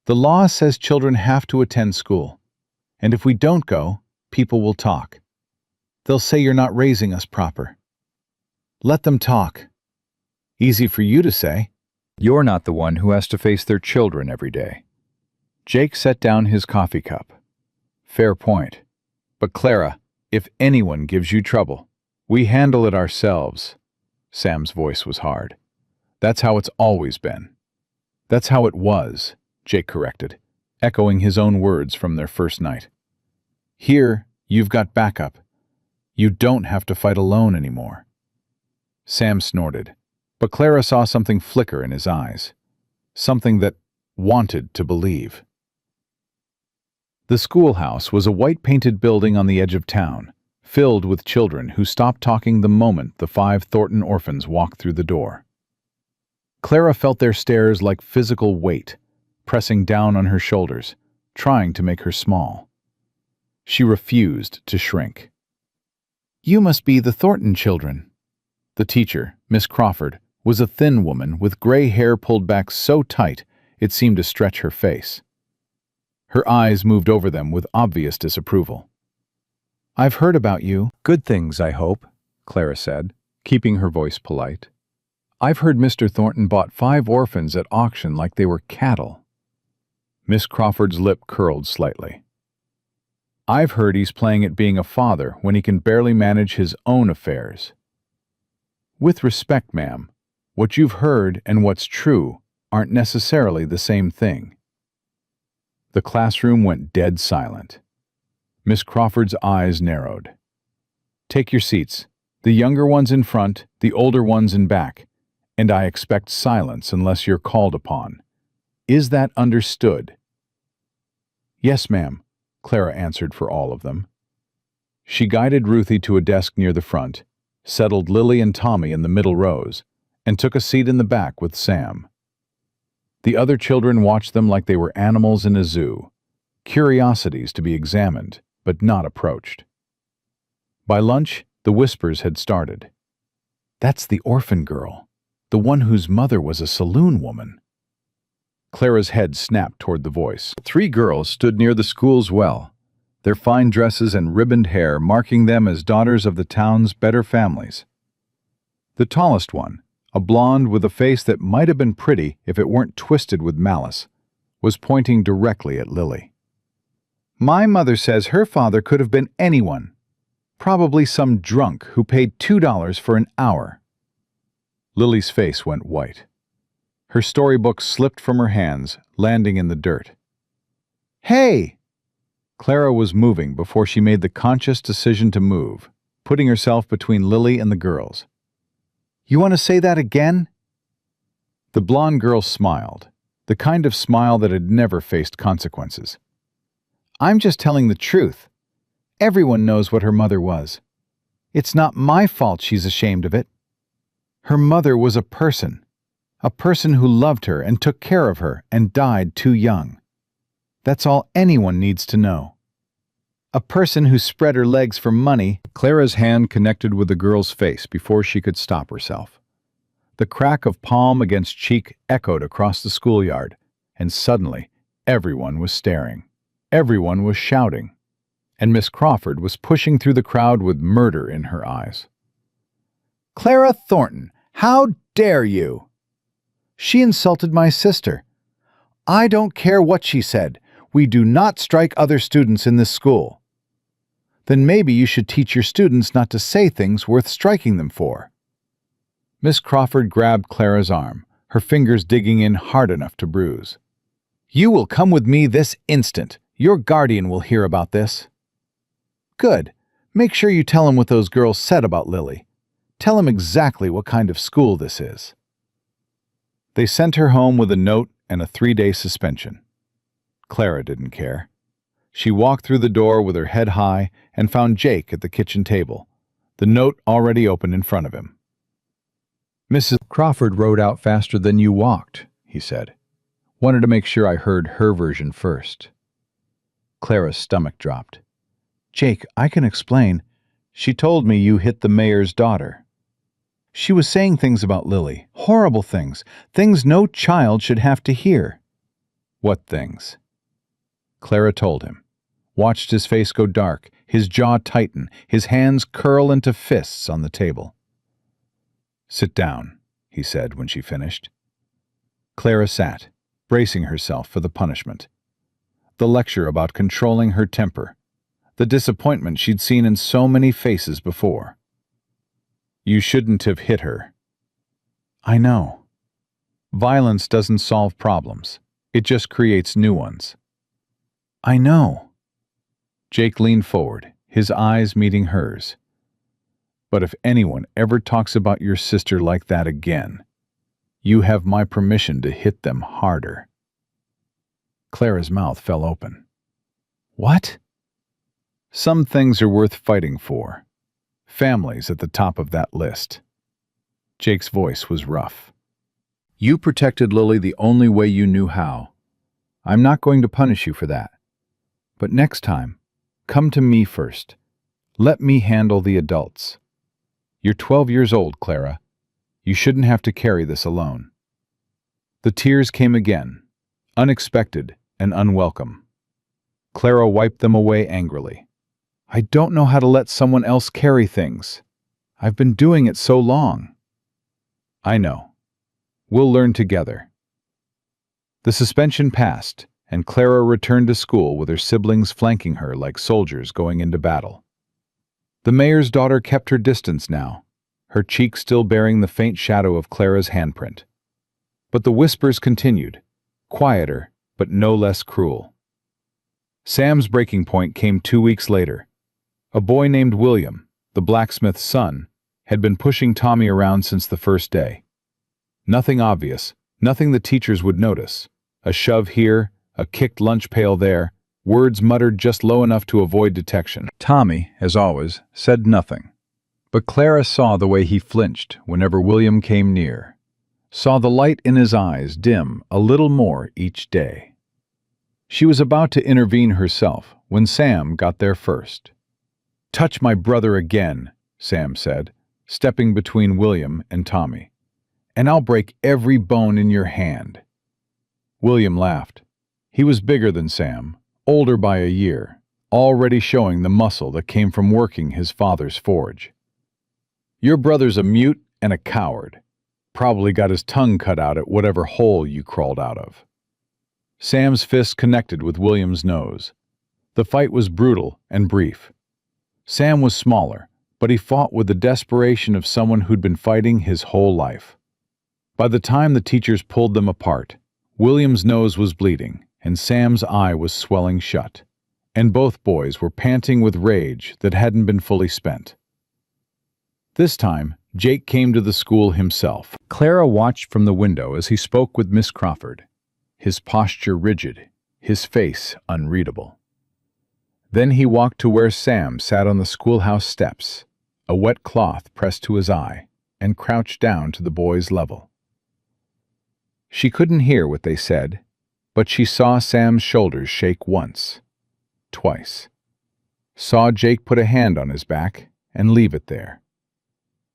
"The law says children have to attend school, and if we don't go, people will talk. They'll say you're not raising us proper. Let them talk. Easy for you to say. You're not the one who has to face their children every day." Jake set down his coffee cup. "Fair point. But Clara, if anyone gives you trouble, we handle it ourselves." Sam's voice was hard. "That's how it's always been." "That's how it was," Jake corrected, echoing his own words from their first night. "Here, you've got backup. You don't have to fight alone anymore." Sam snorted, but Clara saw something flicker in his eyes. Something that wanted to believe. The schoolhouse was a white-painted building on the edge of town, filled with children who stopped talking the moment the 5 Thornton orphans walked through the door. Clara felt their stares like physical weight, pressing down on her shoulders, trying to make her small. She refused to shrink. "You must be the Thornton children." The teacher, Miss Crawford, was a thin woman with gray hair pulled back so tight it seemed to stretch her face. Her eyes moved over them with obvious disapproval. "I've heard about you." "Good things, I hope," Clara said, keeping her voice polite. I've heard Mr. Thornton bought 5 orphans at auction like they were cattle. Miss Crawford's lip curled slightly. I've heard he's playing at being a father when he can barely manage his own affairs. With respect, ma'am, what you've heard and what's true aren't necessarily the same thing. The classroom went dead silent. Miss Crawford's eyes narrowed. Take your seats, the younger ones in front, the older ones in back, and I expect silence unless you're called upon. Is that understood? Yes, ma'am, Clara answered for all of them. She guided Ruthie to a desk near the front, settled Lily and Tommy in the middle rows, and took a seat in the back with Sam. The other children watched them like they were animals in a zoo, curiosities to be examined, but not approached. By lunch, the whispers had started. That's the orphan girl, the one whose mother was a saloon woman. Clara's head snapped toward the voice. 3 girls stood near the school's well, their fine dresses and ribboned hair marking them as daughters of the town's better families. The tallest one, a blonde with a face that might have been pretty if it weren't twisted with malice, was pointing directly at Lily. My mother says her father could have been anyone, probably some drunk who paid $2 for an hour. Lily's face went white. Her storybook slipped from her hands, landing in the dirt. Hey! Clara was moving before she made the conscious decision to move, putting herself between Lily and the girls. You want to say that again? The blonde girl smiled, the kind of smile that had never faced consequences. I'm just telling the truth. Everyone knows what her mother was. It's not my fault she's ashamed of it. Her mother was a person who loved her and took care of her and died too young. That's all anyone needs to know. A person who spread her legs for money. Clara's hand connected with the girl's face before she could stop herself. The crack of palm against cheek echoed across the schoolyard, and suddenly everyone was staring. Everyone was shouting, and Miss Crawford was pushing through the crowd with murder in her eyes. Clara Thornton, how dare you? She insulted my sister. I don't care what she said. We do not strike other students in this school. Then maybe you should teach your students not to say things worth striking them for. Miss Crawford grabbed Clara's arm, her fingers digging in hard enough to bruise. You will come with me this instant. Your guardian will hear about this. Good. Make sure you tell him what those girls said about Lily. Tell him exactly what kind of school this is. They sent her home with a note and a 3-day suspension. Clara didn't care. She walked through the door with her head high and found Jake at the kitchen table, the note already open in front of him. Mrs. Crawford rode out faster than you walked, he said. Wanted to make sure I heard her version first. Clara's stomach dropped. Jake, I can explain. She told me you hit the mayor's daughter. She was saying things about Lily, horrible things, things no child should have to hear. What things? Clara told him, watched his face go dark, his jaw tighten, his hands curl into fists on the table. Sit down, he said when she finished. Clara sat, bracing herself for the punishment. The lecture about controlling her temper, the disappointment she'd seen in so many faces before. You shouldn't have hit her. I know. Violence doesn't solve problems. It just creates new ones. I know. Jake leaned forward, his eyes meeting hers. But if anyone ever talks about your sister like that again, you have my permission to hit them harder. Clara's mouth fell open. What? Some things are worth fighting for. Family's at the top of that list. Jake's voice was rough. You protected Lily the only way you knew how. I'm not going to punish you for that. But next time, come to me first. Let me handle the adults. You're 12 years old, Clara. You shouldn't have to carry this alone. The tears came again, unexpected and unwelcome. Clara wiped them away angrily. I don't know how to let someone else carry things. I've been doing it so long. I know. We'll learn together." The suspension passed, and Clara returned to school with her siblings flanking her like soldiers going into battle. The mayor's daughter kept her distance now, her cheek still bearing the faint shadow of Clara's handprint. But the whispers continued, quieter but no less cruel. Sam's breaking point came 2 weeks later. A boy named William, the blacksmith's son, had been pushing Tommy around since the first day. Nothing obvious, nothing the teachers would notice. A shove here, a kicked lunch pail there, words muttered just low enough to avoid detection. Tommy, as always, said nothing. But Clara saw the way he flinched whenever William came near, saw the light in his eyes dim a little more each day. She was about to intervene herself when Sam got there first. "Touch my brother again," Sam said, stepping between William and Tommy, "and I'll break every bone in your hand." William laughed. He was bigger than Sam, older by a year, already showing the muscle that came from working his father's forge. "Your brother's a mute and a coward. Probably got his tongue cut out at whatever hole you crawled out of." Sam's fist connected with William's nose. The fight was brutal and brief. Sam was smaller, but he fought with the desperation of someone who'd been fighting his whole life. By the time the teachers pulled them apart, William's nose was bleeding, and Sam's eye was swelling shut, and both boys were panting with rage that hadn't been fully spent. This time, Jake came to the school himself. Clara watched from the window as he spoke with Miss Crawford, his posture rigid, his face unreadable. Then he walked to where Sam sat on the schoolhouse steps, a wet cloth pressed to his eye, and crouched down to the boy's level. She couldn't hear what they said, but she saw Sam's shoulders shake once, twice. Saw Jake put a hand on his back and leave it there.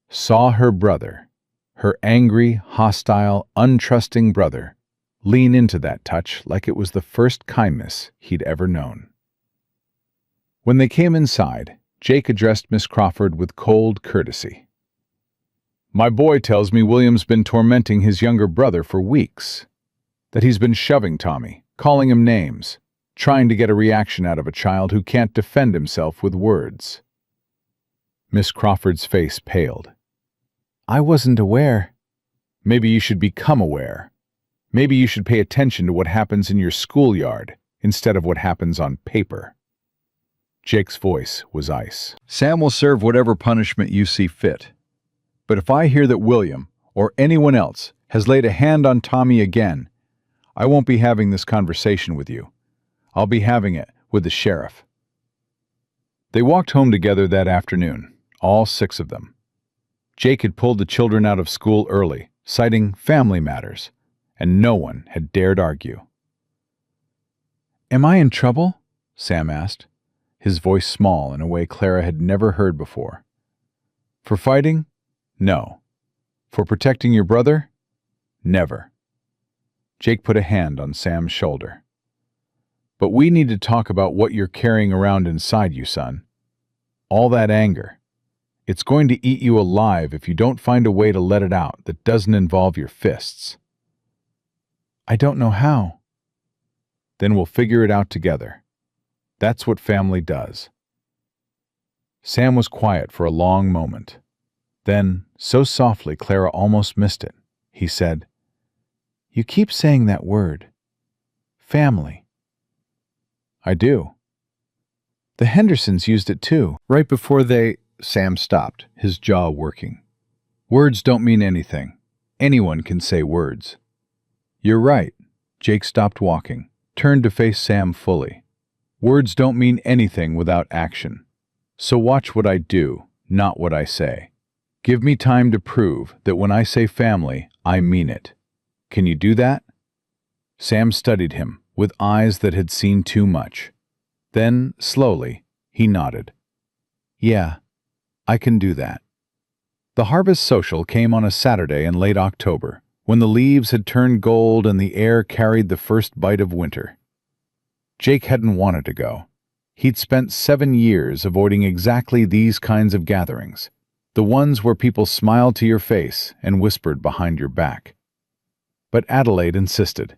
Saw her brother, her angry, hostile, untrusting brother, lean into that touch like it was the first kindness he'd ever known. When they came inside, Jake addressed Miss Crawford with cold courtesy. "My boy tells me William's been tormenting his younger brother for weeks, that he's been shoving Tommy, calling him names, trying to get a reaction out of a child who can't defend himself with words." Miss Crawford's face paled. "I wasn't aware." "Maybe you should become aware. Maybe you should pay attention to what happens in your schoolyard instead of what happens on paper." Jake's voice was ice. "Sam will serve whatever punishment you see fit. But if I hear that William, or anyone else, has laid a hand on Tommy again, I won't be having this conversation with you. I'll be having it with the sheriff." They walked home together that afternoon, all 6 of them. Jake had pulled the children out of school early, citing family matters, and no one had dared argue. "Am I in trouble?" Sam asked, his voice small in a way Clara had never heard before. "For fighting? No. For protecting your brother? Never." Jake put a hand on Sam's shoulder. "But we need to talk about what you're carrying around inside you, son. All that anger. It's going to eat you alive if you don't find a way to let it out that doesn't involve your fists." "I don't know how." "Then we'll figure it out together. That's what family does." Sam was quiet for a long moment. Then, so softly Clara almost missed it, he said, "You keep saying that word. Family." "I do. The Hendersons used it too, right before they—" Sam stopped, his jaw working. "Words don't mean anything. Anyone can say words." "You're right." Jake stopped walking, turned to face Sam fully. "Words don't mean anything without action. So watch what I do, not what I say. Give me time to prove that when I say family, I mean it. Can you do that?" Sam studied him with eyes that had seen too much. Then, slowly, he nodded. "Yeah, I can do that." The harvest social came on a Saturday in late October, when the leaves had turned gold and the air carried the first bite of winter. Jake hadn't wanted to go. He'd spent 7 years avoiding exactly these kinds of gatherings, the ones where people smiled to your face and whispered behind your back. But Adelaide insisted.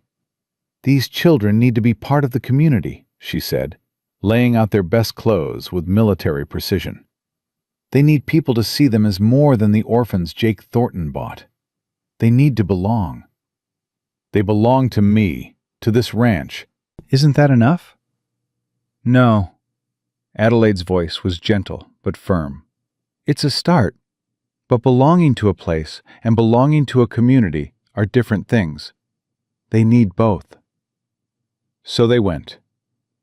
"These children need to be part of the community," she said, laying out their best clothes with military precision. "They need people to see them as more than the orphans Jake Thornton bought. They need to belong." "They belong to me, to this ranch." "Isn't that enough?" "No." Adelaide's voice was gentle but firm. "It's a start, but belonging to a place and belonging to a community are different things. They need both." So they went.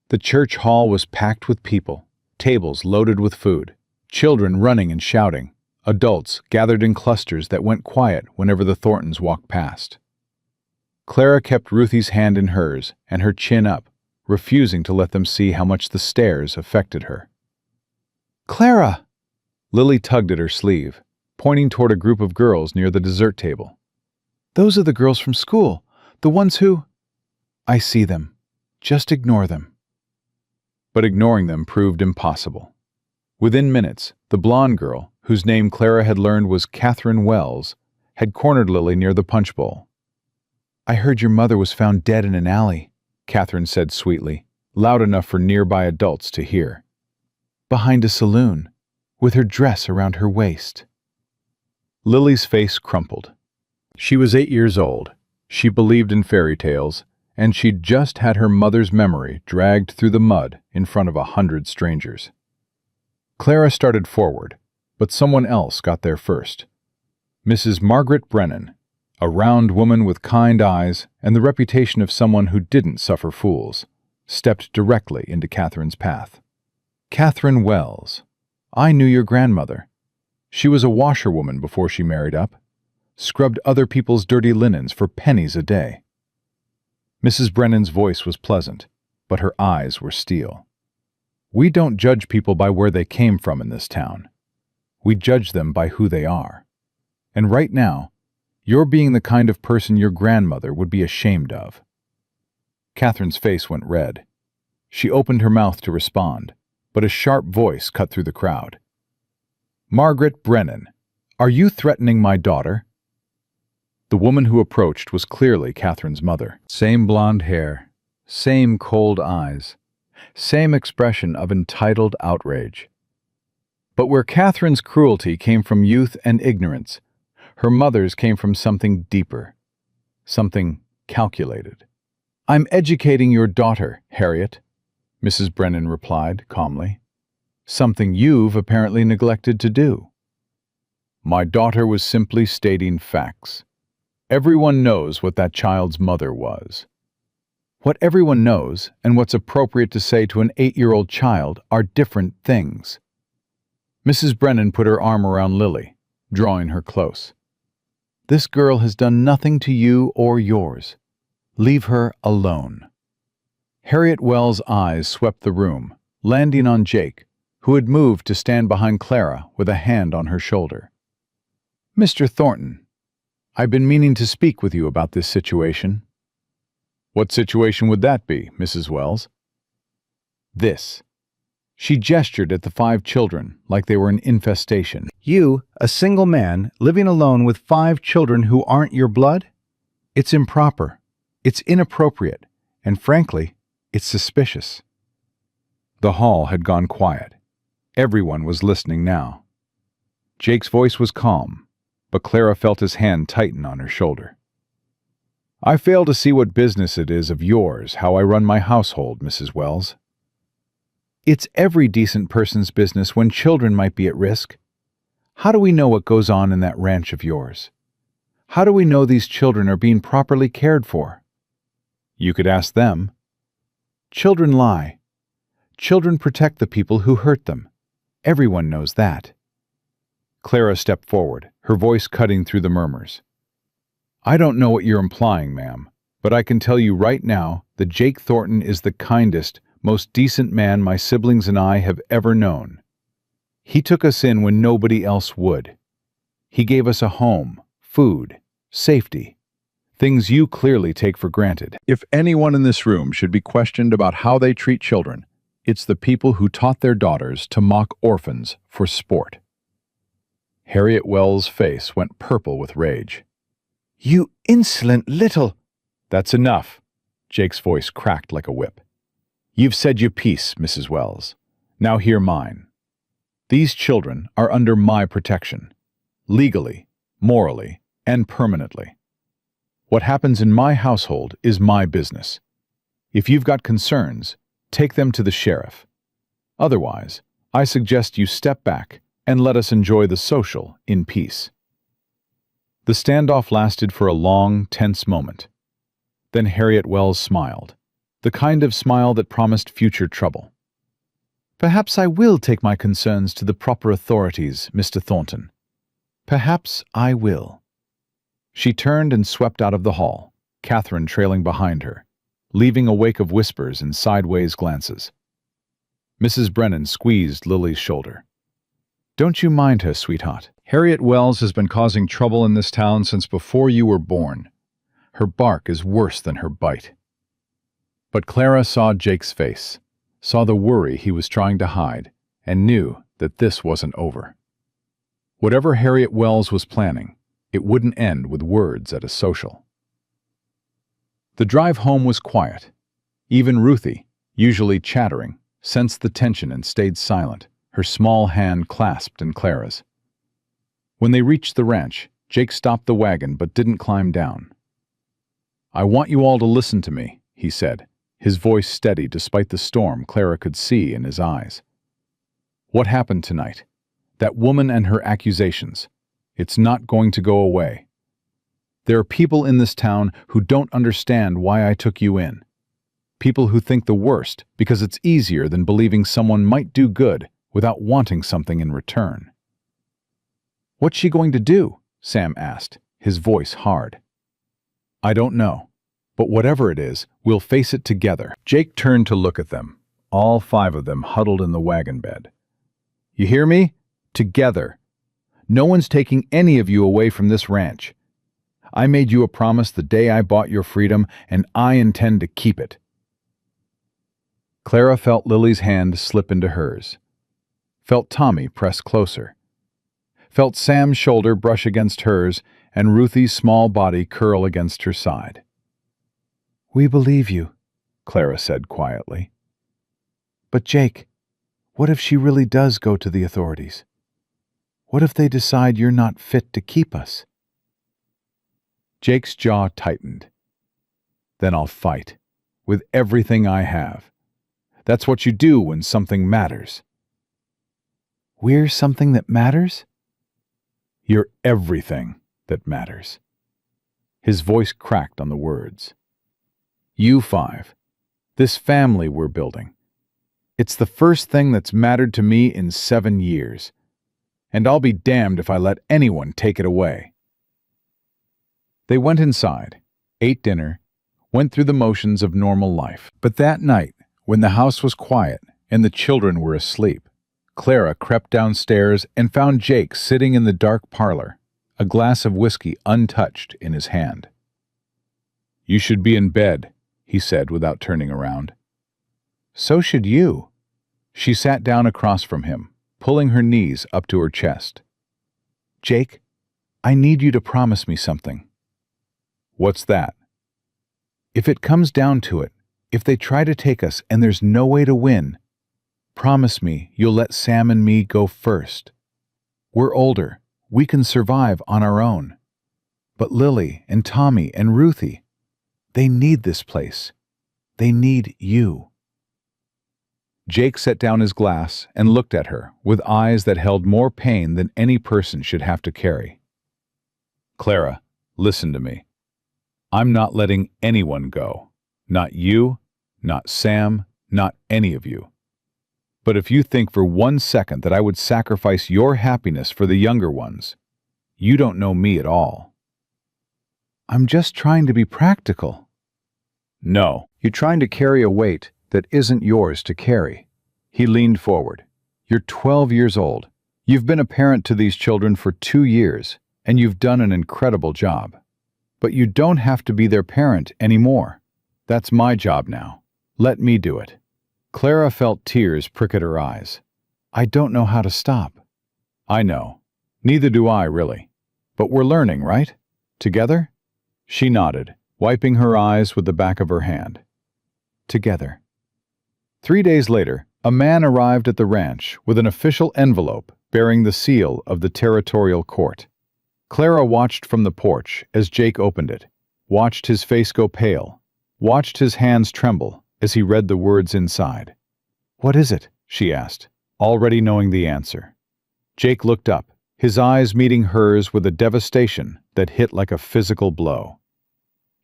The church hall was packed with people, tables loaded with food, children running and shouting, adults gathered in clusters that went quiet whenever the Thorntons walked past. Clara kept Ruthie's hand in hers and her chin up, refusing to let them see how much the stares affected her. "Clara!" Lily tugged at her sleeve, pointing toward a group of girls near the dessert table. "Those are the girls from school, the ones who—" "I see them. Just ignore them." But ignoring them proved impossible. Within minutes, the blonde girl, whose name Clara had learned was Catherine Wells, had cornered Lily near the punch bowl. "I heard your mother was found dead in an alley," Catherine said sweetly, loud enough for nearby adults to hear. "Behind a saloon, with her dress around her waist." Lily's face crumpled. She was 8 years old. She believed in fairy tales, and she'd just had her mother's memory dragged through the mud in front of 100 strangers. Clara started forward, but someone else got there first. Mrs. Margaret Brennan, a round woman with kind eyes and the reputation of someone who didn't suffer fools, stepped directly into Catherine's path. "Catherine Wells. I knew your grandmother. She was a washerwoman before she married up. Scrubbed other people's dirty linens for pennies a day." Mrs. Brennan's voice was pleasant, but her eyes were steel. "We don't judge people by where they came from in this town. We judge them by who they are. And right now, you're being the kind of person your grandmother would be ashamed of." Catherine's face went red. She opened her mouth to respond, but a sharp voice cut through the crowd. "Margaret Brennan, are you threatening my daughter?" The woman who approached was clearly Catherine's mother. Same blonde hair, same cold eyes, same expression of entitled outrage. But where Catherine's cruelty came from youth and ignorance, her mother's came from something deeper, something calculated. "I'm educating your daughter, Harriet," Mrs. Brennan replied calmly. "Something you've apparently neglected to do." "My daughter was simply stating facts. Everyone knows what that child's mother was." What everyone knows and what's appropriate to say to an 8-year-old child are different things. Mrs. Brennan put her arm around Lily, drawing her close. "This girl has done nothing to you or yours. Leave her alone." Harriet Wells' eyes swept the room, landing on Jake, who had moved to stand behind Clara with a hand on her shoulder. "Mr. Thornton, I've been meaning to speak with you about this situation." "What situation would that be, Mrs. Wells?" "This." She gestured at the 5 children like they were an infestation. "You, a single man, living alone with 5 children who aren't your blood? It's improper. It's inappropriate. And frankly, it's suspicious." The hall had gone quiet. Everyone was listening now. Jake's voice was calm, but Clara felt his hand tighten on her shoulder. "I fail to see what business it is of yours how I run my household, Mrs. Wells." "It's every decent person's business when children might be at risk. How do we know what goes on in that ranch of yours? How do we know these children are being properly cared for?" "You could ask them." "Children lie. Children protect the people who hurt them. Everyone knows that." Clara stepped forward, her voice cutting through the murmurs. "I don't know what you're implying, ma'am, but I can tell you right now that Jake Thornton is the kindest, most decent man my siblings and I have ever known. He took us in when nobody else would. He gave us a home, food, safety, things you clearly take for granted. If anyone in this room should be questioned about how they treat children, it's the people who taught their daughters to mock orphans for sport." Harriet Wells' face went purple with rage. You insolent little— That's enough. Jake's voice cracked like a whip. You've said your piece, Mrs. Wells. Now hear mine. These children are under my protection, legally, morally, and permanently. What happens in my household is my business. If you've got concerns, take them to the sheriff. Otherwise, I suggest you step back and let us enjoy the social in peace. The standoff lasted for a long, tense moment. Then Harriet Wells smiled, the kind of smile that promised future trouble. Perhaps I will take my concerns to the proper authorities, Mr. Thornton. Perhaps I will. She turned and swept out of the hall, Catherine trailing behind her, leaving a wake of whispers and sideways glances. Mrs. Brennan squeezed Lily's shoulder. Don't you mind her, sweetheart. Harriet Wells has been causing trouble in this town since before you were born. Her bark is worse than her bite. But Clara saw Jake's face, saw the worry he was trying to hide, and knew that this wasn't over. Whatever Harriet Wells was planning, it wouldn't end with words at a social. The drive home was quiet. Even Ruthie, usually chattering, sensed the tension and stayed silent, her small hand clasped in Clara's. When they reached the ranch, Jake stopped the wagon but didn't climb down. I want you all to listen to me, he said, his voice steady despite the storm Clara could see in his eyes. What happened tonight? That woman and her accusations. It's not going to go away. There are people in this town who don't understand why I took you in. People who think the worst because it's easier than believing someone might do good without wanting something in return. What's she going to do? Sam asked, his voice hard. I don't know, but whatever it is, we'll face it together. Jake turned to look at them, all 5 of them huddled in the wagon bed. You hear me? Together. No one's taking any of you away from this ranch. I made you a promise the day I bought your freedom, and I intend to keep it. Clara felt Lily's hand slip into hers, felt Tommy press closer, felt Sam's shoulder brush against hers and Ruthie's small body curl against her side. We believe you, Clara said quietly. But Jake, what if she really does go to the authorities? What if they decide you're not fit to keep us? Jake's jaw tightened. Then I'll fight, with everything I have. That's what you do when something matters. We're something that matters? You're everything that matters. His voice cracked on the words. You 5, this family we're building. It's the first thing that's mattered to me in 7 years. And I'll be damned if I let anyone take it away. They went inside, ate dinner, went through the motions of normal life. But that night, when the house was quiet and the children were asleep, Clara crept downstairs and found Jake sitting in the dark parlor, a glass of whiskey untouched in his hand. You should be in bed, he said without turning around. So should you. She sat down across from him, pulling her knees up to her chest. Jake, I need you to promise me something. What's that? If it comes down to it, if they try to take us and there's no way to win, promise me you'll let Sam and me go first. We're older. We can survive on our own. But Lily and Tommy and Ruthie, they need this place. They need you. Jake set down his glass and looked at her with eyes that held more pain than any person should have to carry. Clara, listen to me. I'm not letting anyone go. Not you, not Sam, not any of you. But if you think for 1 second that I would sacrifice your happiness for the younger ones, you don't know me at all. I'm just trying to be practical. No, you're trying to carry a weight that isn't yours to carry. He leaned forward. You're 12 years old. You've been a parent to these children for 2 years, and you've done an incredible job. But you don't have to be their parent anymore. That's my job now. Let me do it. Clara felt tears prick at her eyes. I don't know how to stop. I know. Neither do I, really. But we're learning, right? Together? She nodded, wiping her eyes with the back of her hand. Together. 3 days later, a man arrived at the ranch with an official envelope bearing the seal of the territorial court. Clara watched from the porch as Jake opened it, watched his face go pale, watched his hands tremble as he read the words inside. "What is it?" she asked, already knowing the answer. Jake looked up, his eyes meeting hers with a devastation that hit like a physical blow.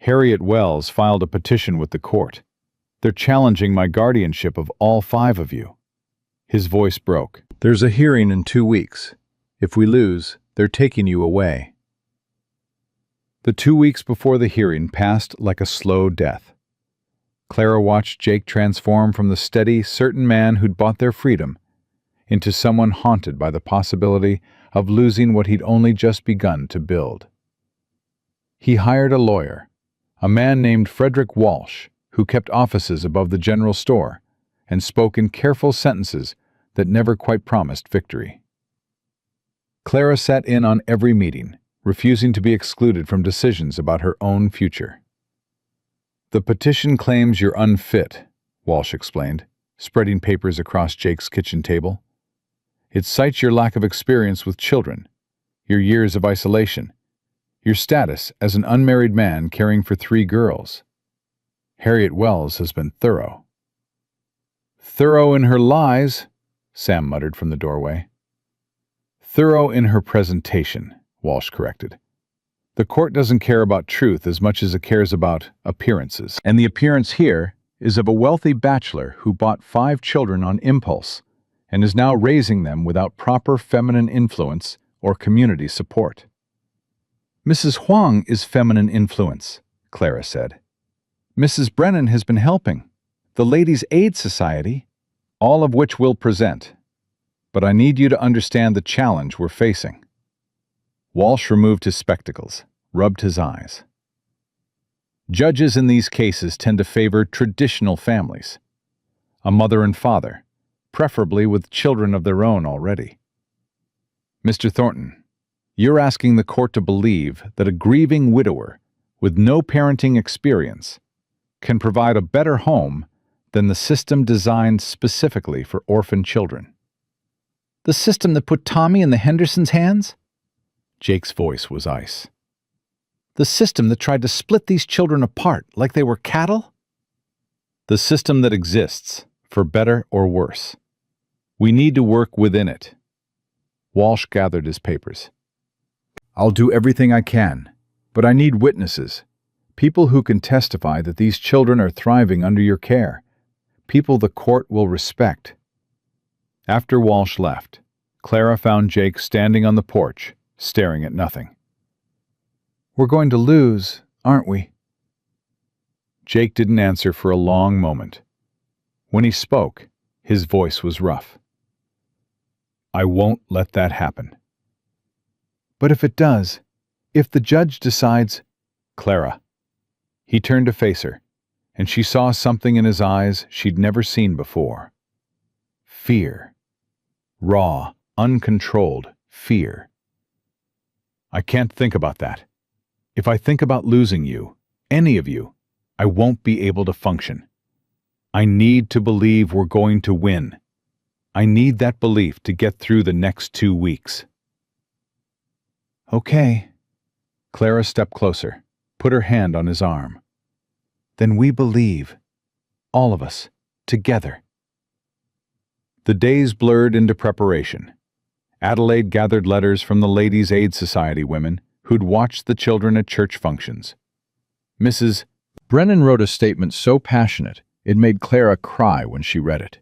"Harriet Wells filed a petition with the court. They're challenging my guardianship of all 5 of you." His voice broke. "There's a hearing in 2 weeks. If we lose, they're taking you away." The 2 weeks before the hearing passed like a slow death. Clara watched Jake transform from the steady, certain man who'd bought their freedom into someone haunted by the possibility of losing what he'd only just begun to build. He hired a lawyer, a man named Frederick Walsh, who kept offices above the general store and spoke in careful sentences that never quite promised victory. Clara sat in on every meeting, refusing to be excluded from decisions about her own future. "The petition claims you're unfit," Walsh explained, spreading papers across Jake's kitchen table. "It cites your lack of experience with children, your years of isolation, your status as an unmarried man caring for 3 girls. Harriet Wells has been thorough." "Thorough in her lies," Sam muttered from the doorway. "Thorough in her presentation," Walsh corrected. "The court doesn't care about truth as much as it cares about appearances. And the appearance here is of a wealthy bachelor who bought 5 children on impulse and is now raising them without proper feminine influence or community support." "Mrs. Huang is feminine influence," Clara said. "Mrs. Brennan has been helping. The Ladies' Aid Society, all of which we'll present. But I need you to understand the challenge we're facing." Walsh removed his spectacles, rubbed his eyes. "Judges in these cases tend to favor traditional families. A mother and father, preferably with children of their own already. Mr. Thornton, you're asking the court to believe that a grieving widower with no parenting experience can provide a better home than the system designed specifically for orphan children." "The system that put Tommy in the Hendersons' hands?" Jake's voice was ice. "The system that tried to split these children apart like they were cattle?" "The system that exists, for better or worse. We need to work within it." Walsh gathered his papers. "I'll do everything I can, but I need witnesses. People who can testify that these children are thriving under your care. People the court will respect." After Walsh left, Clara found Jake standing on the porch, staring at nothing. "We're going to lose, aren't we?" Jake didn't answer for a long moment. When he spoke, his voice was rough. "I won't let that happen." "But if it does, if the judge decides—" "Clara." He turned to face her, and she saw something in his eyes she'd never seen before. Fear. Raw, uncontrolled fear. "I can't think about that. If I think about losing you, any of you, I won't be able to function. I need to believe we're going to win. I need that belief to get through the next 2 weeks." "Okay." Clara stepped closer, put her hand on his arm. "Then we believe. All of us. Together." The days blurred into preparation. Adelaide gathered letters from the Ladies' Aid Society women who'd watched the children at church functions. Mrs. Brennan wrote a statement so passionate it made Clara cry when she read it.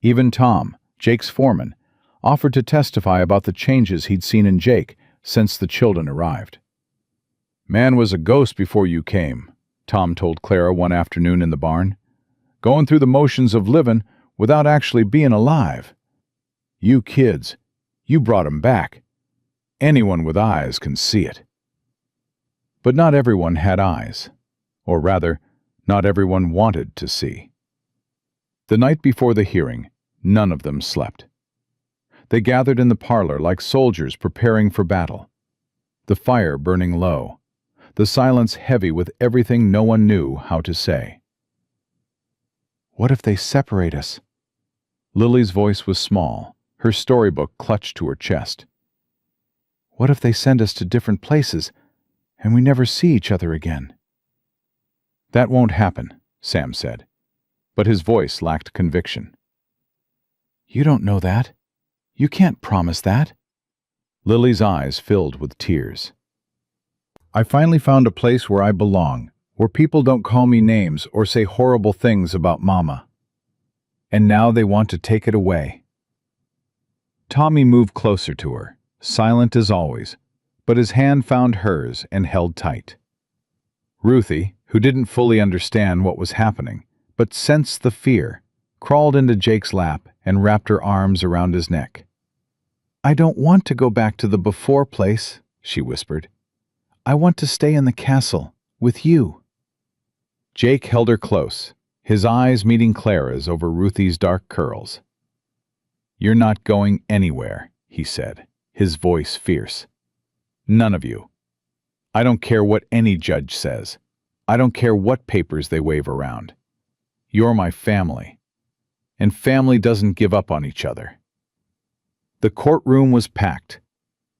Even Tom, Jake's foreman, offered to testify about the changes he'd seen in Jake since the children arrived. "Man was a ghost before you came," Tom told Clara one afternoon in the barn. "Going through the motions of living without actually being alive. You kids, you brought him back. Anyone with eyes can see it." But not everyone had eyes. Or rather, not everyone wanted to see. The night before the hearing, none of them slept. They gathered in the parlor like soldiers preparing for battle. The fire burning low, the silence heavy with everything no one knew how to say. What if they separate us? Lily's voice was small, her storybook clutched to her chest. What if they send us to different places, and we never see each other again? That won't happen, Sam said, but his voice lacked conviction. You don't know that. You can't promise that. Lily's eyes filled with tears. I finally found a place where I belong, where people don't call me names or say horrible things about Mama. And now they want to take it away. Tommy moved closer to her, silent as always, but his hand found hers and held tight. Ruthie, who didn't fully understand what was happening, but sensed the fear, crawled into Jake's lap and wrapped her arms around his neck. I don't want to go back to the before place, she whispered. I want to stay in the castle, with you. Jake held her close, his eyes meeting Clara's over Ruthie's dark curls. You're not going anywhere, he said, his voice fierce. None of you. I don't care what any judge says. I don't care what papers they wave around. You're my family. And family doesn't give up on each other. The courtroom was packed.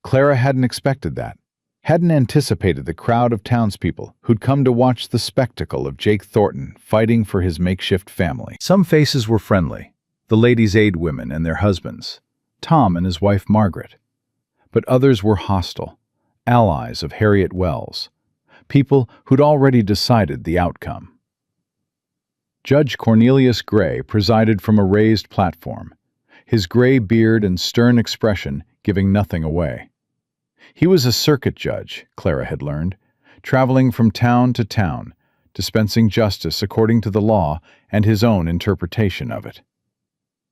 Clara hadn't expected that, hadn't anticipated the crowd of townspeople who'd come to watch the spectacle of Jake Thornton fighting for his makeshift family. Some faces were friendly, the ladies' aid women and their husbands, Tom and his wife Margaret. But others were hostile, allies of Harriet Wells, people who'd already decided the outcome. Judge Cornelius Gray presided from a raised platform, his gray beard and stern expression giving nothing away. He was a circuit judge, Clara had learned, traveling from town to town, dispensing justice according to the law and his own interpretation of it.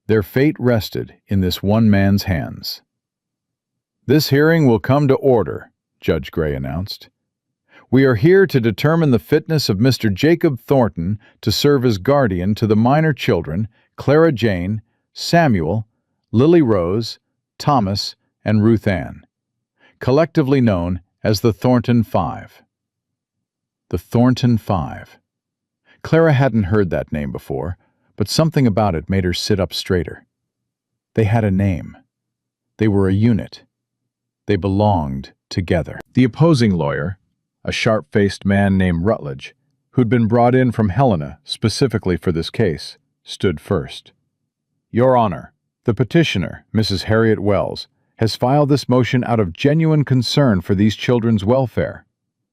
Their fate rested in this one man's hands. This hearing will come to order, Judge Gray announced. We are here to determine the fitness of Mr. Jacob Thornton to serve as guardian to the minor children, Clara Jane, Samuel, Lily Rose, Thomas, and Ruth Ann, collectively known as the Thornton Five. The Thornton Five. Clara hadn't heard that name before, but something about it made her sit up straighter. They had a name. They were a unit. They belonged together. The opposing lawyer, a sharp-faced man named Rutledge, who'd been brought in from Helena specifically for this case, stood first. Your Honor, the petitioner, Mrs. Harriet Wells, has filed this motion out of genuine concern for these children's welfare.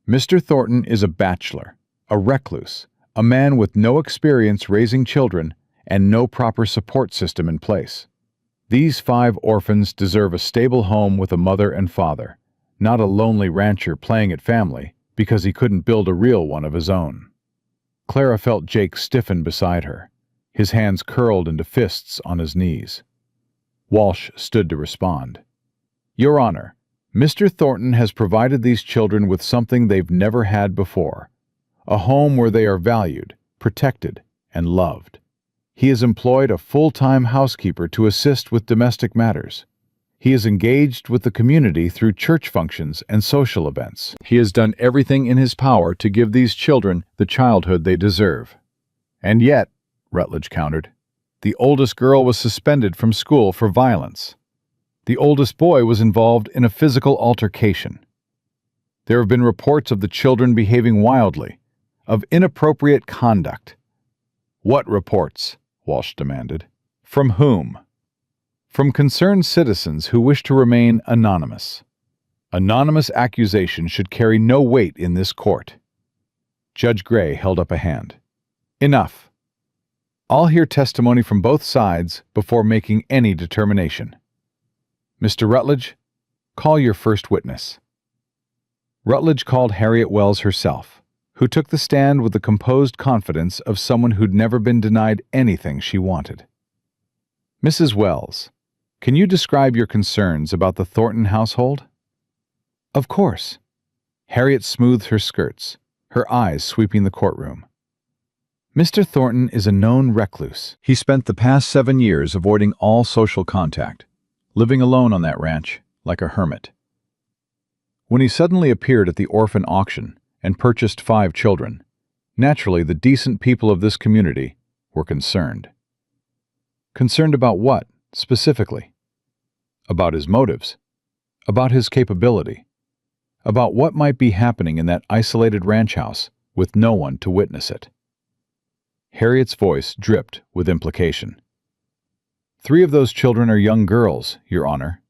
Mr. Thornton is a bachelor, a recluse, a man with no experience raising children and no proper support system in place. These 5 orphans deserve a stable home with a mother and father, not a lonely rancher playing at family because he couldn't build a real one of his own. Clara felt Jake stiffen beside her, his hands curled into fists on his knees. Walsh stood to respond. Your Honor, Mr. Thornton has provided these children with something they've never had before, a home where they are valued, protected, and loved. He has employed a full-time housekeeper to assist with domestic matters. He is engaged with the community through church functions and social events. He has done everything in his power to give these children the childhood they deserve. And yet, Rutledge countered, the oldest girl was suspended from school for violence. The oldest boy was involved in a physical altercation. There have been reports of the children behaving wildly, of inappropriate conduct. What reports? Walsh demanded. From whom? From concerned citizens who wish to remain anonymous. Anonymous accusations should carry no weight in this court. Judge Gray held up a hand. Enough. I'll hear testimony from both sides before making any determination. Mr. Rutledge, call your first witness. Rutledge called Harriet Wells herself, who took the stand with the composed confidence of someone who'd never been denied anything she wanted. Mrs. Wells, can you describe your concerns about the Thornton household? Of course. Harriet smoothed her skirts, her eyes sweeping the courtroom. Mr. Thornton is a known recluse. He spent the past 7 years avoiding all social contact, living alone on that ranch like a hermit. When he suddenly appeared at the orphan auction and purchased 5 children. Naturally, the decent people of this community were concerned. Concerned about what, specifically? About his motives, about his capability, about what might be happening in that isolated ranch house with no one to witness it. Harriet's voice dripped with implication. 3 of those children are young girls, Your Honor.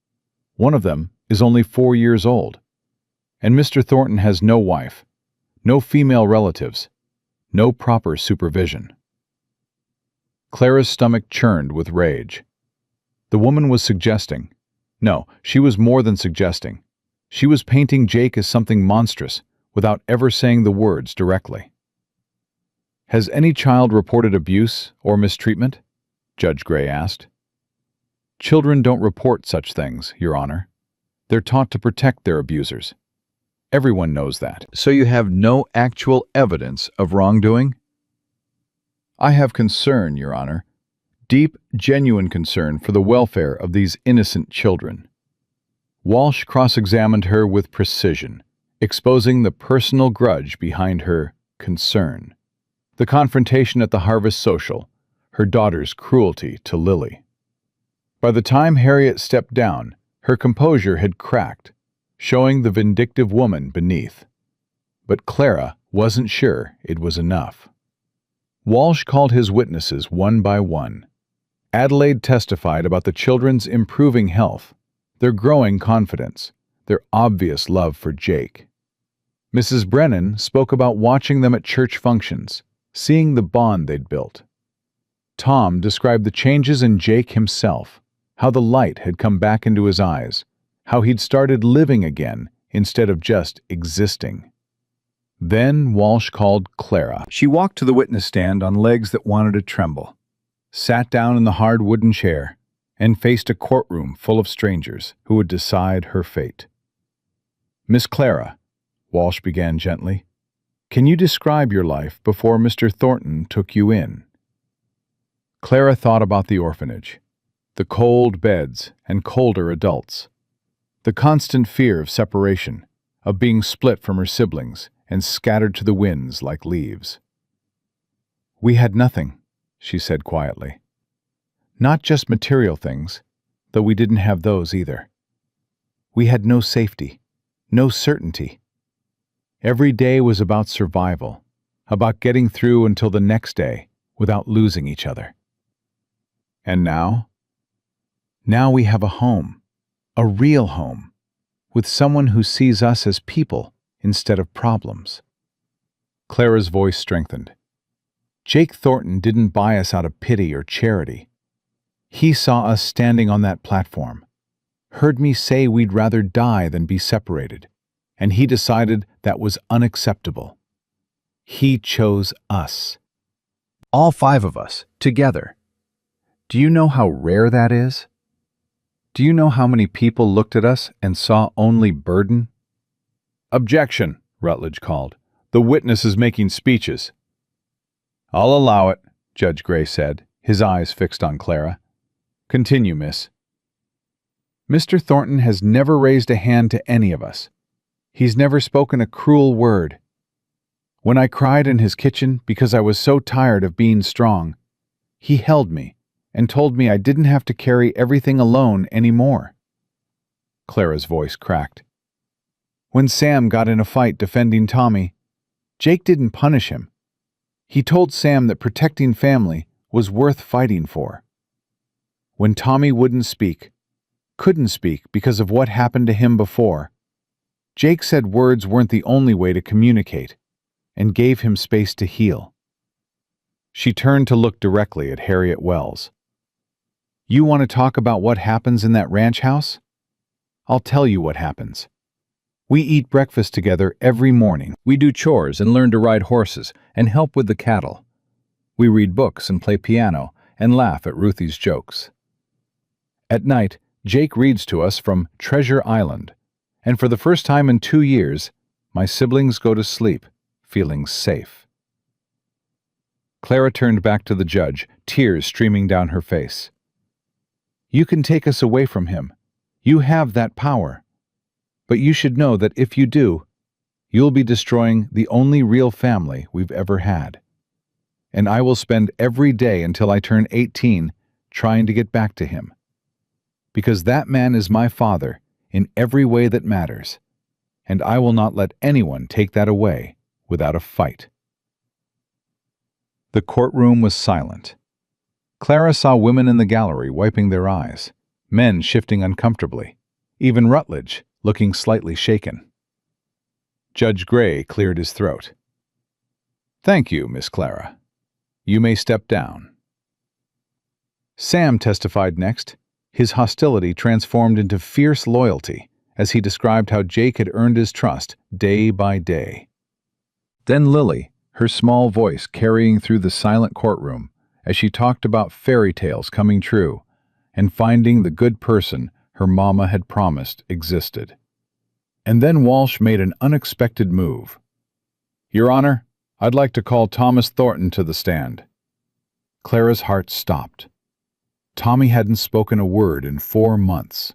One of them is only 4 years old. And Mr. Thornton has no wife, no female relatives, no proper supervision. Clara's stomach churned with rage. The woman was suggesting. No, she was more than suggesting. She was painting Jake as something monstrous without ever saying the words directly. Has any child reported abuse or mistreatment? Judge Gray asked. Children don't report such things, Your Honor. They're taught to protect their abusers. Everyone knows that. So you have no actual evidence of wrongdoing? I have concern, Your Honor. Deep, genuine concern for the welfare of these innocent children. Walsh cross-examined her with precision, exposing the personal grudge behind her concern. The confrontation at the Harvest Social, her daughter's cruelty to Lily. By the time Harriet stepped down, her composure had cracked, showing the vindictive woman beneath. But Clara wasn't sure it was enough. Walsh called his witnesses one by one. Adelaide testified about the children's improving health, their growing confidence, their obvious love for Jake. Mrs. Brennan spoke about watching them at church functions, seeing the bond they'd built. Tom described the changes in Jake himself, how the light had come back into his eyes, how he'd started living again instead of just existing. Then Walsh called Clara. She walked to the witness stand on legs that wanted to tremble, sat down in the hard wooden chair, and faced a courtroom full of strangers who would decide her fate. Miss Clara, Walsh began gently, can you describe your life before Mr. Thornton took you in? Clara thought about the orphanage, the cold beds and colder adults, the constant fear of separation, of being split from her siblings and scattered to the winds like leaves. We had nothing, she said quietly. Not just material things, though we didn't have those either. We had no safety, no certainty. Every day was about survival, about getting through until the next day without losing each other. And now? Now we have a home, a real home, with someone who sees us as people instead of problems. Clara's voice strengthened. Jake Thornton didn't buy us out of pity or charity. He saw us standing on that platform, heard me say we'd rather die than be separated, and he decided that was unacceptable. He chose us. All 5 of us, together. Do you know how rare that is? Do you know how many people looked at us and saw only burden? Objection, Rutledge called. The witness is making speeches. I'll allow it, Judge Gray said, his eyes fixed on Clara. Continue, miss. Mr. Thornton has never raised a hand to any of us. He's never spoken a cruel word. When I cried in his kitchen because I was so tired of being strong, he held me and told me I didn't have to carry everything alone anymore. Clara's voice cracked. When Sam got in a fight defending Tommy, Jake didn't punish him. He told Sam that protecting family was worth fighting for. When Tommy wouldn't speak, couldn't speak because of what happened to him before, Jake said words weren't the only way to communicate, and gave him space to heal. She turned to look directly at Harriet Wells. You want to talk about what happens in that ranch house? I'll tell you what happens. We eat breakfast together every morning. We do chores and learn to ride horses and help with the cattle. We read books and play piano and laugh at Ruthie's jokes. At night, Jake reads to us from Treasure Island, and for the first time in 2 years, my siblings go to sleep, feeling safe. Clara turned back to the judge, tears streaming down her face. You can take us away from him. You have that power. But you should know that if you do, You'll be destroying the only real family we've ever had. And I will spend every day until I turn 18 trying to get back to him. Because that man is my father in every way that matters, and I will not let anyone take that away without a fight." The courtroom was silent. Clara saw women in the gallery wiping their eyes, men shifting uncomfortably, even Rutledge looking slightly shaken. Judge Gray cleared his throat. "Thank you, Miss Clara. You may step down." Sam testified next, his hostility transformed into fierce loyalty as he described how Jake had earned his trust day by day. Then Lily, her small voice carrying through the silent courtroom as she talked about fairy tales coming true and finding the good person her mama had promised existed. And then Walsh made an unexpected move. "Your Honor, I'd like to call Thomas Thornton to the stand." Clara's heart stopped. Tommy hadn't spoken a word in 4 months.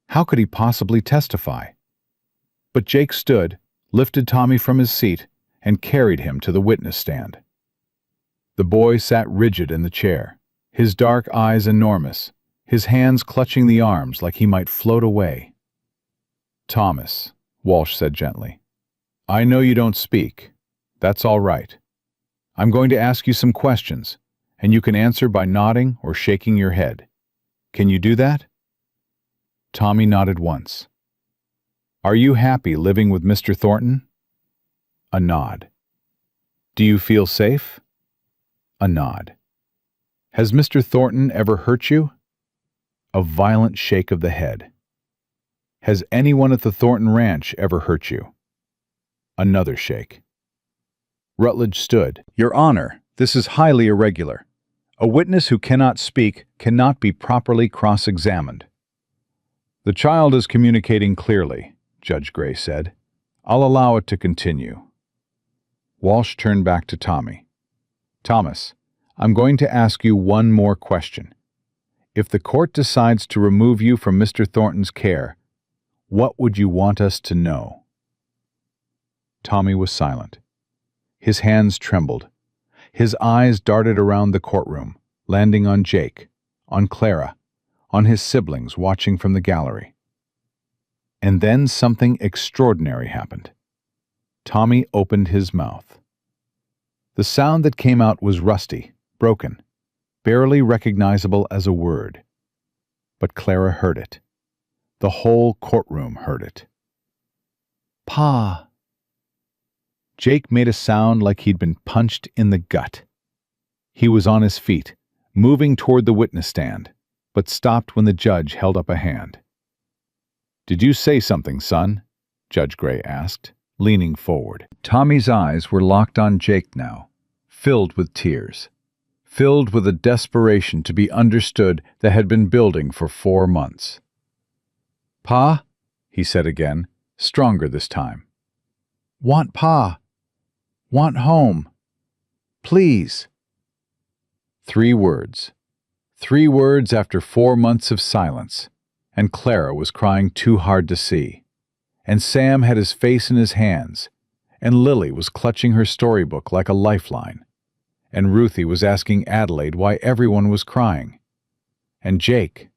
How could he possibly testify? But Jake stood, lifted Tommy from his seat, and carried him to the witness stand. The boy sat rigid in the chair, his dark eyes enormous, his hands clutching the arms like he might float away. "Thomas," Walsh said gently, "I know you don't speak. That's all right. I'm going to ask you some questions, and you can answer by nodding or shaking your head. Can you do that?" Tommy nodded once. "Are you happy living with Mr. Thornton?" A nod. "Do you feel safe?" A nod. "Has Mr. Thornton ever hurt you?" A violent shake of the head. "Has anyone at the Thornton Ranch ever hurt you?" Another shake. Rutledge stood. "Your Honor, this is highly irregular. A witness who cannot speak cannot be properly cross-examined." "The child is communicating clearly," Judge Gray said. "I'll allow it to continue." Walsh turned back to Tommy. "Thomas, I'm going to ask you one more question. If the court decides to remove you from Mr. Thornton's care, what would you want us to know?" Tommy was silent. His hands trembled. His eyes darted around the courtroom, landing on Jake, on Clara, on his siblings watching from the gallery. And then something extraordinary happened. Tommy opened his mouth. The sound that came out was rusty, broken, barely recognizable as a word. But Clara heard it. The whole courtroom heard it. "Pa." Jake made a sound like he'd been punched in the gut. He was on his feet, moving toward the witness stand, but stopped when the judge held up a hand. "Did you say something, son?" Judge Gray asked, leaning forward. Tommy's eyes were locked on Jake now, filled with tears, filled with a desperation to be understood that had been building for 4 months. "Pa," he said again, stronger this time. "Want Pa. Want home. Please." 3 words. 3 words after 4 months of silence, and Clara was crying too hard to see. And Sam had his face in his hands, and Lily was clutching her storybook like a lifeline, and Ruthie was asking Adelaide why everyone was crying. And Jake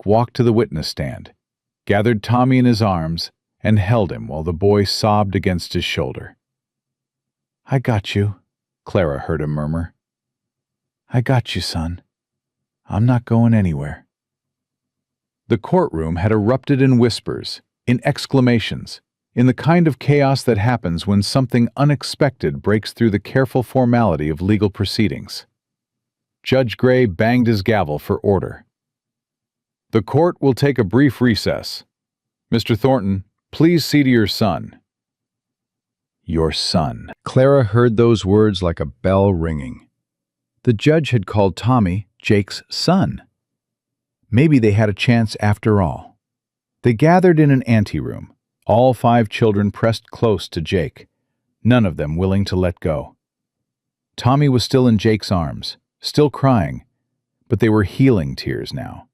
walked to the witness stand, gathered Tommy in his arms, and held him while the boy sobbed against his shoulder. "I got you," Clara heard him murmur. "I got you, son. I'm not going anywhere." The courtroom had erupted in whispers, in exclamations, in the kind of chaos that happens when something unexpected breaks through the careful formality of legal proceedings. Judge Gray banged his gavel for order. "The court will take a brief recess. Mr. Thornton, please see to your son." Your son. Clara heard those words like a bell ringing. The judge had called Tommy Jake's son. Maybe they had a chance after all. They gathered in an anteroom, all 5 children pressed close to Jake, none of them willing to let go. Tommy was still in Jake's arms, still crying, but they were healing tears now.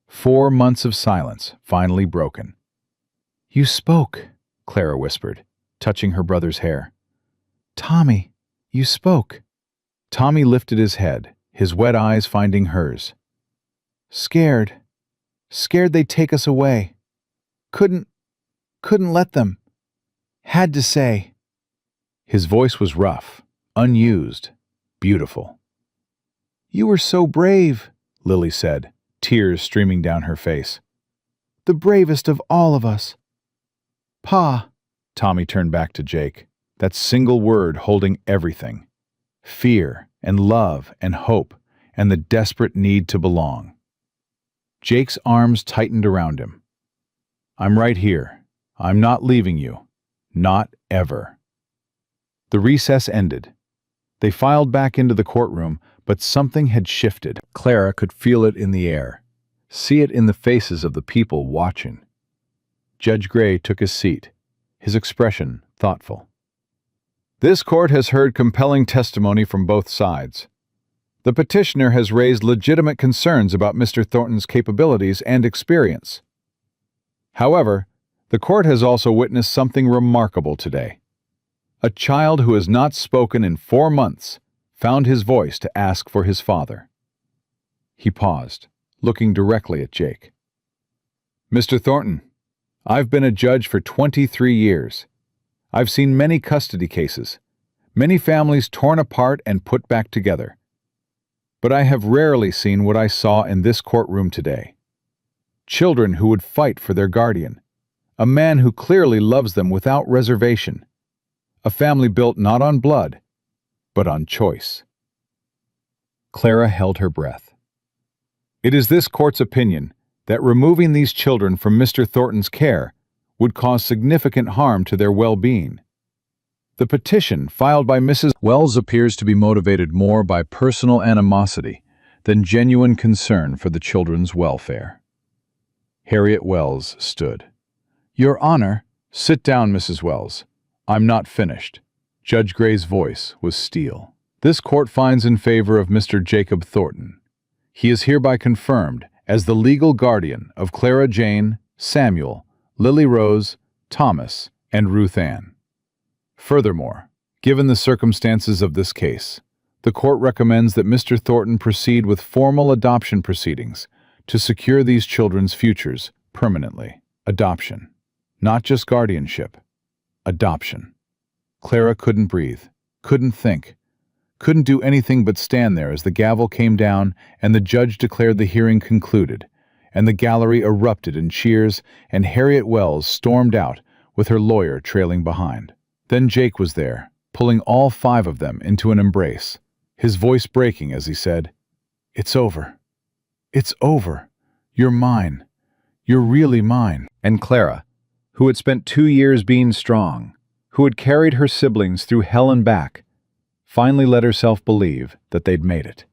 4 months of silence finally broken. "You spoke," Clara whispered, touching her brother's hair. Tommy, you spoke. Tommy lifted his head, his wet eyes finding hers. Scared. Scared they'd take us away. Couldn't let them. Had to say. His voice was rough, unused, beautiful. You were so brave, Lily said, tears streaming down her face. The bravest of all of us. Pa. Tommy turned back to Jake, that single word holding everything. Fear and love and hope and the desperate need to belong. Jake's arms tightened around him. I'm right here. I'm not leaving you. Not ever. The recess ended. They filed back into the courtroom, but something had shifted. Clara could feel it in the air, see it in the faces of the people watching. Judge Gray took his seat, his expression thoughtful. This court has heard compelling testimony from both sides. The petitioner has raised legitimate concerns about Mr. Thornton's capabilities and experience. However, the court has also witnessed something remarkable today. A child who has not spoken in 4 months found his voice to ask for his father. He paused, looking directly at Jake. Mr. Thornton, I've been a judge for 23 years. I've seen many custody cases, many families torn apart and put back together. But I have rarely seen what I saw in this courtroom today. Children who would fight for their guardian, a man who clearly loves them without reservation, a family built not on blood, but on choice. Clara held her breath. It is this court's opinion that removing these children from Mr. Thornton's care would cause significant harm to their well-being. The petition filed by Mrs. Wells appears to be motivated more by personal animosity than genuine concern for the children's welfare. Harriet Wells stood. Your Honor, sit down, Mrs. Wells. I'm not finished. Judge Gray's voice was steel. This court finds in favor of Mr. Jacob Thornton. He is hereby confirmed as the legal guardian of Clara Jane, Samuel, Lily Rose, Thomas, and Ruth Ann. Furthermore, given the circumstances of this case, the court recommends that Mr. Thornton proceed with formal adoption proceedings to secure these children's futures permanently. Adoption, not just guardianship. Adoption. Clara couldn't breathe, couldn't think, couldn't do anything but stand there as the gavel came down and the judge declared the hearing concluded, and the gallery erupted in cheers, and Harriet Wells stormed out with her lawyer trailing behind. Then Jake was there, pulling all 5 of them into an embrace, his voice breaking as he said, "It's over. It's over. You're mine. You're really mine." And Clara, who had spent 2 years being strong, who had carried her siblings through hell and back, finally let herself believe that they'd made it.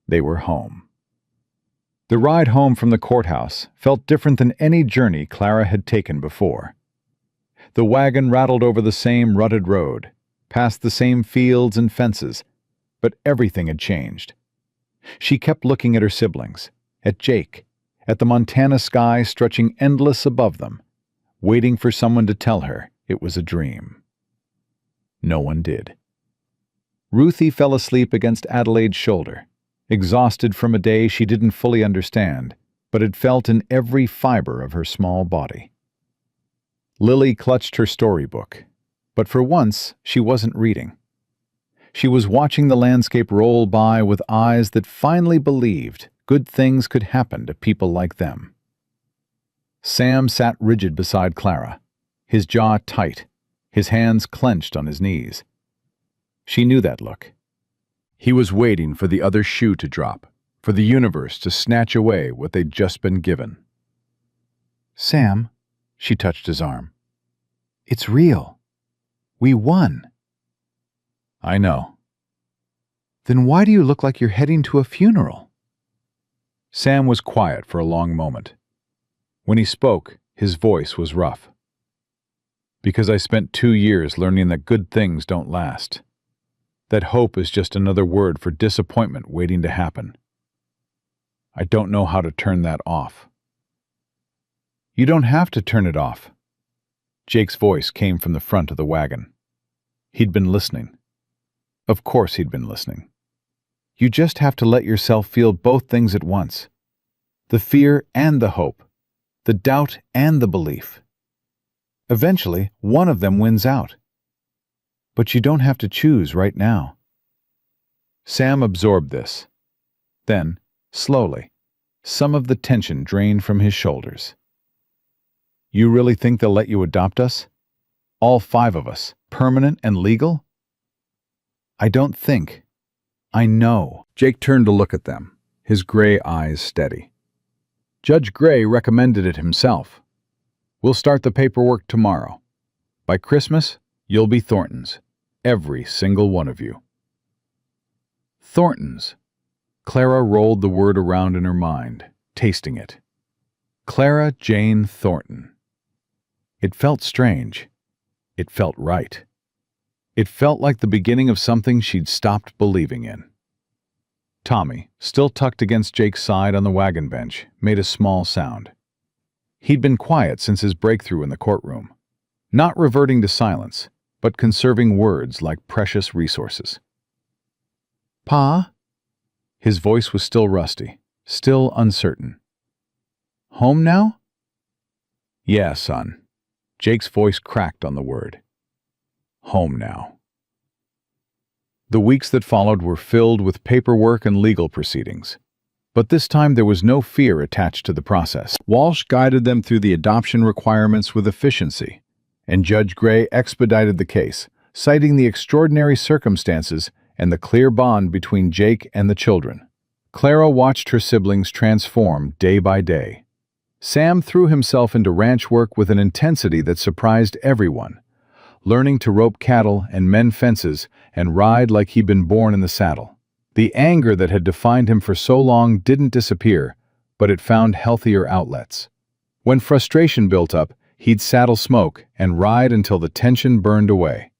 They were home. The ride home from the courthouse felt different than any journey Clara had taken before. The wagon rattled over the same rutted road, past the same fields and fences, but everything had changed. She kept looking at her siblings, at Jake, at the Montana sky stretching endless above them, waiting for someone to tell her it was a dream. No one did. Ruthie fell asleep against Adelaide's shoulder, exhausted from a day she didn't fully understand, but had felt in every fiber of her small body. Lily clutched her storybook, but for once she wasn't reading. She was watching the landscape roll by with eyes that finally believed good things could happen to people like them. Sam sat rigid beside Clara, his jaw tight, his hands clenched on his knees. She knew that look. He was waiting for the other shoe to drop, for the universe to snatch away what they'd just been given. Sam, she touched his arm. It's real. We won. I know. Then why do you look like you're heading to a funeral? Sam was quiet for a long moment. When he spoke, his voice was rough. Because I spent 2 years learning that good things don't last. That hope is just another word for disappointment waiting to happen. I don't know how to turn that off. You don't have to turn it off. Jake's voice came from the front of the wagon. He'd been listening. Of course he'd been listening. You just have to let yourself feel both things at once. The fear and the hope. The doubt and the belief. Eventually, one of them wins out. But you don't have to choose right now. Sam absorbed this. Then, slowly, some of the tension drained from his shoulders. You really think they'll let you adopt us? All 5 of us, permanent and legal? I don't think. I know. Jake turned to look at them, his gray eyes steady. Judge Gray recommended it himself. We'll start the paperwork tomorrow. By Christmas, you'll be Thorntons. Every single one of you. Thorntons. Clara rolled the word around in her mind, tasting it. Clara Jane Thornton. It felt strange. It felt right. It felt like the beginning of something she'd stopped believing in. Tommy, still tucked against Jake's side on the wagon bench, made a small sound. He'd been quiet since his breakthrough in the courtroom, not reverting to silence, but conserving words like precious resources. Pa? His voice was still rusty, still uncertain. Home now? Yeah, son. Jake's voice cracked on the word. Home now. The weeks that followed were filled with paperwork and legal proceedings. But this time there was no fear attached to the process. Walsh guided them through the adoption requirements with efficiency, and Judge Gray expedited the case, citing the extraordinary circumstances and the clear bond between Jake and the children. Clara watched her siblings transform day by day. Sam threw himself into ranch work with an intensity that surprised everyone, learning to rope cattle and mend fences and ride like he'd been born in the saddle. The anger that had defined him for so long didn't disappear, but it found healthier outlets. When frustration built up, he'd saddle Smoke and ride until the tension burned away.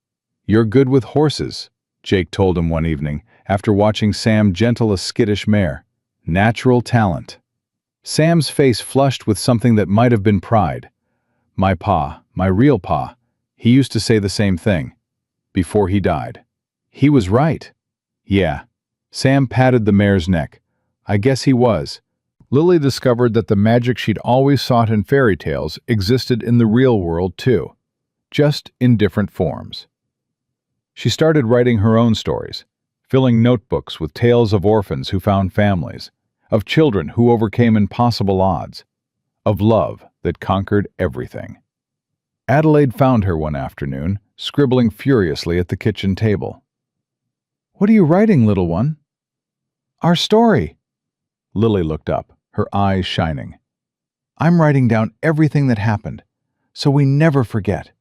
"You're good with horses," Jake told him one evening after watching Sam gentle a skittish mare. "Natural talent." Sam's face flushed with something that might have been pride. "My pa, my real pa, he used to say the same thing. Before he died." He was right. Yeah. Sam patted the mare's neck. I guess he was. Lily discovered that the magic she'd always sought in fairy tales existed in the real world too, just in different forms. She started writing her own stories, filling notebooks with tales of orphans who found families, of children who overcame impossible odds, of love that conquered everything. Adelaide found her one afternoon, scribbling furiously at the kitchen table. "What are you writing, little one?" "Our story." Lily looked up, her eyes shining. "I'm writing down everything that happened, so we never forget.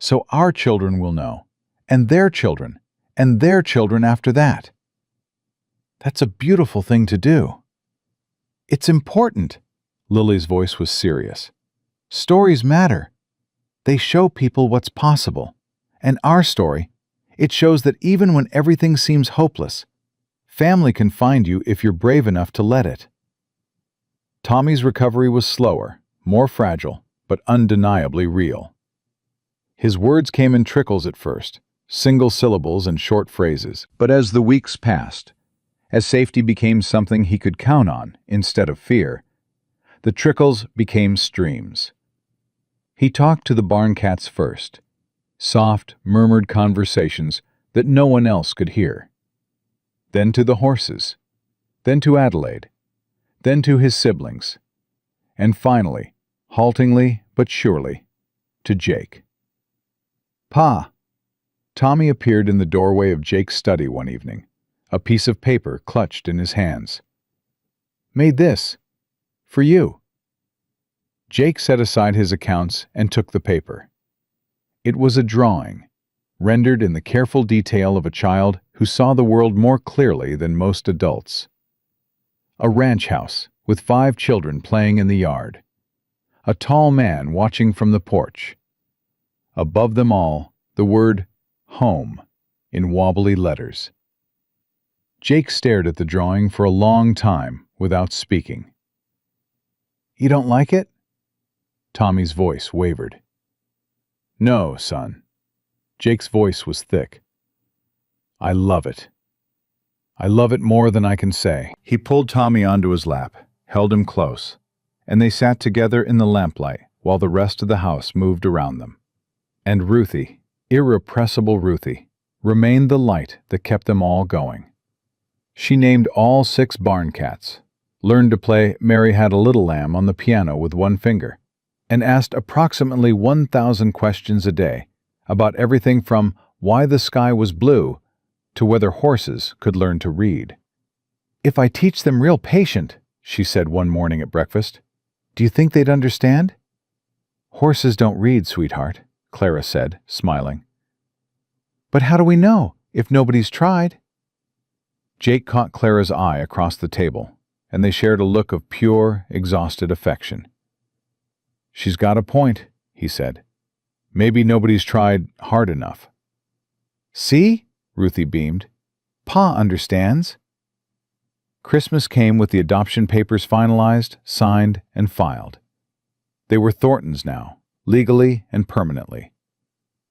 So our children will know, and their children after that." "That's a beautiful thing to do." "It's important." Lily's voice was serious. "Stories matter. They show people what's possible. And our story, it shows that even when everything seems hopeless, family can find you if you're brave enough to let it." Tommy's recovery was slower, more fragile, but undeniably real. His words came in trickles at first, single syllables and short phrases, but as the weeks passed, as safety became something he could count on instead of fear, the trickles became streams. He talked to the barn cats first, soft, murmured conversations that no one else could hear. Then to the horses, then to Adelaide, then to his siblings, and finally, haltingly but surely, to Jake. "Pa!" Tommy appeared in the doorway of Jake's study one evening, a piece of paper clutched in his hands. "Made this. For you." Jake set aside his accounts and took the paper. It was a drawing, rendered in the careful detail of a child who saw the world more clearly than most adults. A ranch house with 5 children playing in the yard. A tall man watching from the porch. Above them all, the word "home" in wobbly letters. Jake stared at the drawing for a long time without speaking. "You don't like it?" Tommy's voice wavered. No, son. Jake's voice was thick. I love it. I love it more than I can say. He pulled Tommy onto his lap, held him close, and they sat together in the lamplight while the rest of the house moved around them. And Ruthie, irrepressible Ruthie, remained the light that kept them all going. She named all 6 barn cats, learned to play Mary Had a Little Lamb on the piano with one finger, and asked approximately 1,000 questions a day about everything from why the sky was blue to whether horses could learn to read. "If I teach them real patient," she said one morning at breakfast, "do you think they'd understand?" "Horses don't read, sweetheart," Clara said, smiling. "But how do we know, if nobody's tried?" Jake caught Clara's eye across the table, and they shared a look of pure, exhausted affection. "She's got a point," he said. "Maybe nobody's tried hard enough." "See?" Ruthie beamed. "Pa understands." Christmas came with the adoption papers finalized, signed, and filed. They were Thorntons now, legally and permanently.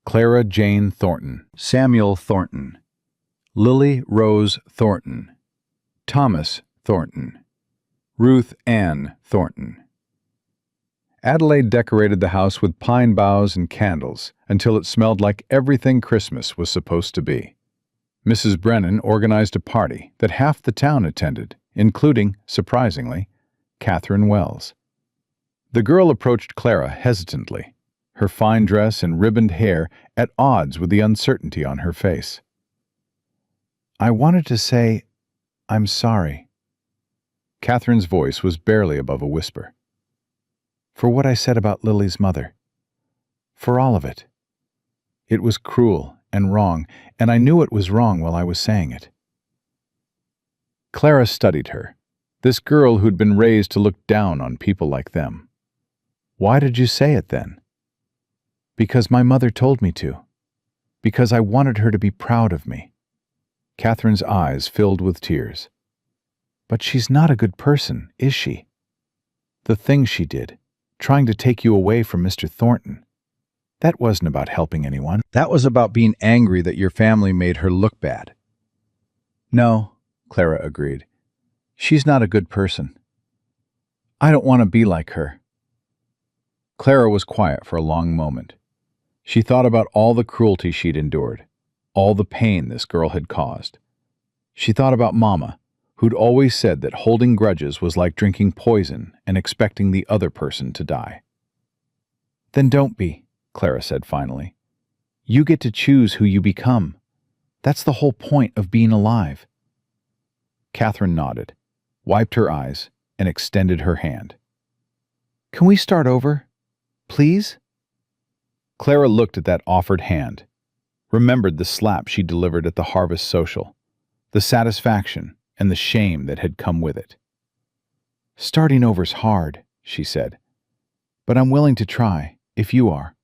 Clara Jane Thornton, Samuel Thornton, Lily Rose Thornton, Thomas Thornton, Ruth Ann Thornton. Adelaide decorated the house with pine boughs and candles until it smelled like everything Christmas was supposed to be. Mrs. Brennan organized a party that half the town attended, including, surprisingly, Catherine Wells. The girl approached Clara hesitantly, her fine dress and ribboned hair at odds with the uncertainty on her face. "I wanted to say, I'm sorry." Catherine's voice was barely above a whisper. "For what I said about Lily's mother. For all of it. It was cruel and wrong, and I knew it was wrong while I was saying it." Clara studied her, this girl who'd been raised to look down on people like them. "Why did you say it then?" "Because my mother told me to. Because I wanted her to be proud of me." Catherine's eyes filled with tears. "But she's not a good person, is she? The things she did, trying to take you away from Mr. Thornton. That wasn't about helping anyone. That was about being angry that your family made her look bad." "No," Clara agreed. "She's not a good person. I don't want to be like her." Clara was quiet for a long moment. She thought about all the cruelty she'd endured, all the pain this girl had caused. She thought about Mama, who'd always said that holding grudges was like drinking poison and expecting the other person to die. "Then don't be," Clara said finally. "You get to choose who you become. That's the whole point of being alive." Catherine nodded, wiped her eyes, and extended her hand. "Can we start over? Please?" Clara looked at that offered hand, remembered the slap she delivered at the harvest social, the satisfaction and the shame that had come with it. "Starting over's hard," she said, "but I'm willing to try, if you are."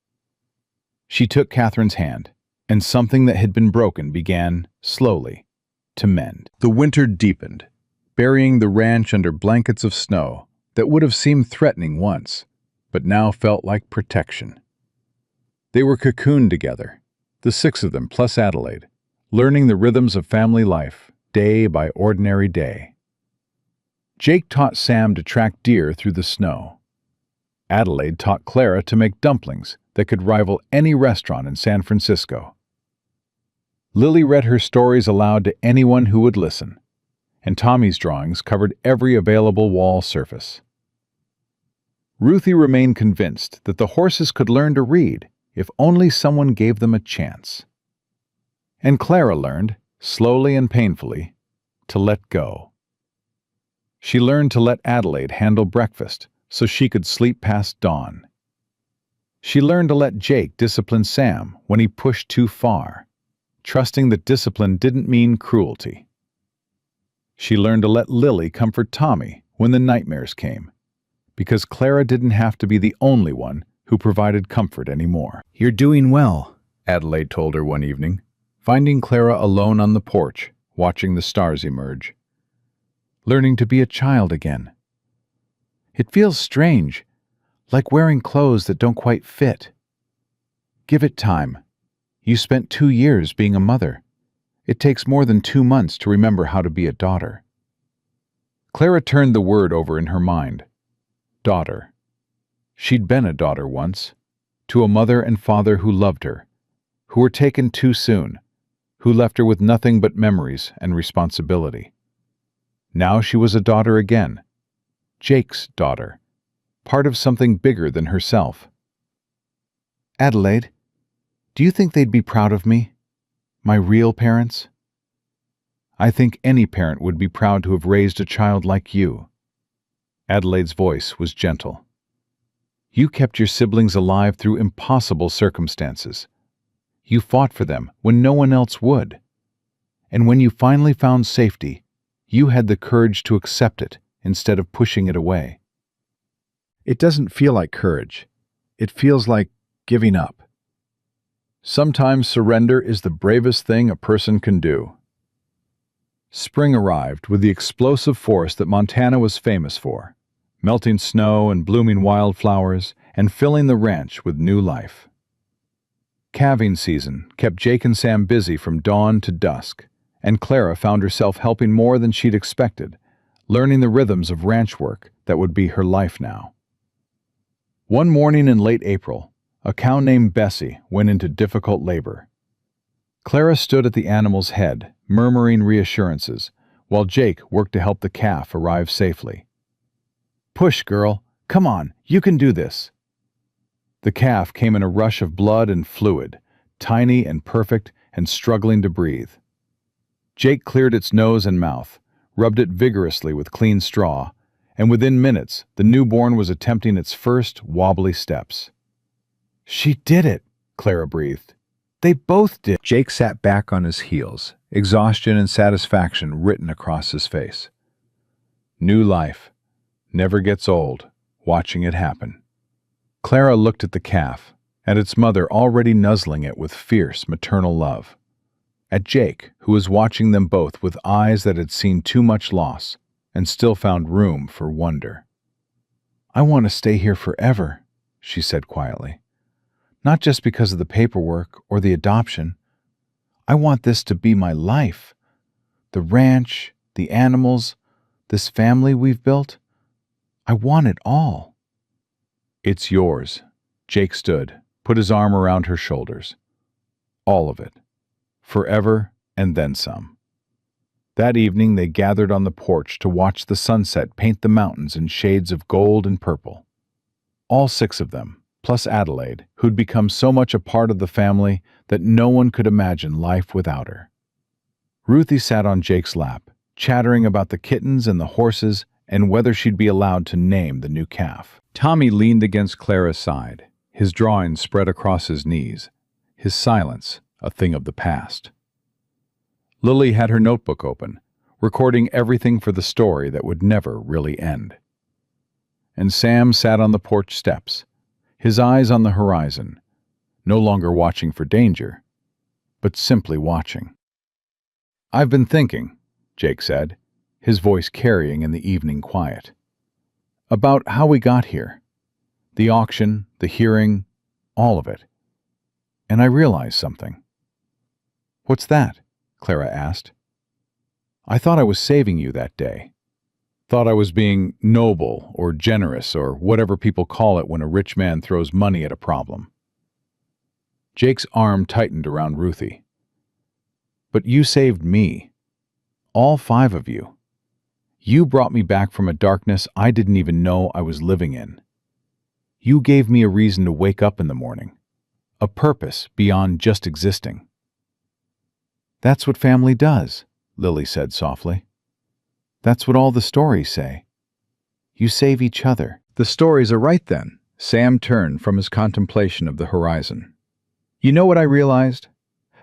She took Catherine's hand, and something that had been broken began, slowly, to mend. The winter deepened, burying the ranch under blankets of snow that would have seemed threatening once, but now felt like protection. They were cocooned together, the 6 of them plus Adelaide, learning the rhythms of family life, day by ordinary day. Jake taught Sam to track deer through the snow. Adelaide taught Clara to make dumplings that could rival any restaurant in San Francisco. Lily read her stories aloud to anyone who would listen, and Tommy's drawings covered every available wall surface. Ruthie remained convinced that the horses could learn to read if only someone gave them a chance. And Clara learned, slowly and painfully, to let go. She learned to let Adelaide handle breakfast so she could sleep past dawn. She learned to let Jake discipline Sam when he pushed too far, trusting that discipline didn't mean cruelty. She learned to let Lily comfort Tommy when the nightmares came, because Clara didn't have to be the only one who provided comfort anymore. "You're doing well," Adelaide told her one evening, finding Clara alone on the porch, watching the stars emerge. "Learning to be a child again. It feels strange, like wearing clothes that don't quite fit." Give it time. You spent 2 years being a mother. It takes more than 2 months to remember how to be a daughter. Clara turned the word over in her mind. Daughter. She'd been a daughter once, to a mother and father who loved her, who were taken too soon, who left her with nothing but memories and responsibility. Now she was a daughter again, Jake's daughter, part of something bigger than herself. Adelaide, do you think they'd be proud of me? My real parents? I think any parent would be proud to have raised a child like you. Adelaide's voice was gentle. You kept your siblings alive through impossible circumstances. You fought for them when no one else would. And when you finally found safety, you had the courage to accept it instead of pushing it away. It doesn't feel like courage. It feels like giving up. Sometimes surrender is the bravest thing a person can do. Spring arrived with the explosive force that Montana was famous for, melting snow and blooming wildflowers and filling the ranch with new life. Calving season kept Jake and Sam busy from dawn to dusk, and Clara found herself helping more than she'd expected, learning the rhythms of ranch work that would be her life now. One morning in late April, a cow named Bessie went into difficult labor. Clara stood at the animal's head, murmuring reassurances, while Jake worked to help the calf arrive safely. Push, girl. Come on, you can do this. The calf came in a rush of blood and fluid, tiny and perfect and struggling to breathe. Jake cleared its nose and mouth, rubbed it vigorously with clean straw, and within minutes the newborn was attempting its first wobbly steps. She did it, Clara breathed. They both did. Jake sat back on his heels, exhaustion and satisfaction written across his face. New life. Never gets old, watching it happen. Clara looked at the calf, at its mother already nuzzling it with fierce maternal love. At Jake, who was watching them both with eyes that had seen too much loss and still found room for wonder. I want to stay here forever, she said quietly. Not just because of the paperwork or the adoption. I want this to be my life. The ranch, the animals, this family we've built. I want it all. It's yours. Jake stood, put his arm around her shoulders. All of it. Forever and then some. That evening they gathered on the porch to watch the sunset paint the mountains in shades of gold and purple. All 6 of them, plus Adelaide, who'd become so much a part of the family that no one could imagine life without her. Ruthie sat on Jake's lap, chattering about the kittens and the horses and whether she'd be allowed to name the new calf. Tommy leaned against Clara's side, his drawings spread across his knees, his silence a thing of the past. Lily had her notebook open, recording everything for the story that would never really end. And Sam sat on the porch steps, his eyes on the horizon, no longer watching for danger, but simply watching. I've been thinking, Jake said, his voice carrying in the evening quiet, about how we got here. The auction, the hearing, all of it. And I realized something. What's that? Clara asked. I thought I was saving you that day. Thought I was being noble or generous or whatever people call it when a rich man throws money at a problem. Jake's arm tightened around Ruthie. But you saved me. All 5 of you. You brought me back from a darkness I didn't even know I was living in. You gave me a reason to wake up in the morning. A purpose beyond just existing. That's what family does, Lily said softly. That's what all the stories say. You save each other. The stories are right then. Sam turned from his contemplation of the horizon. You know what I realized?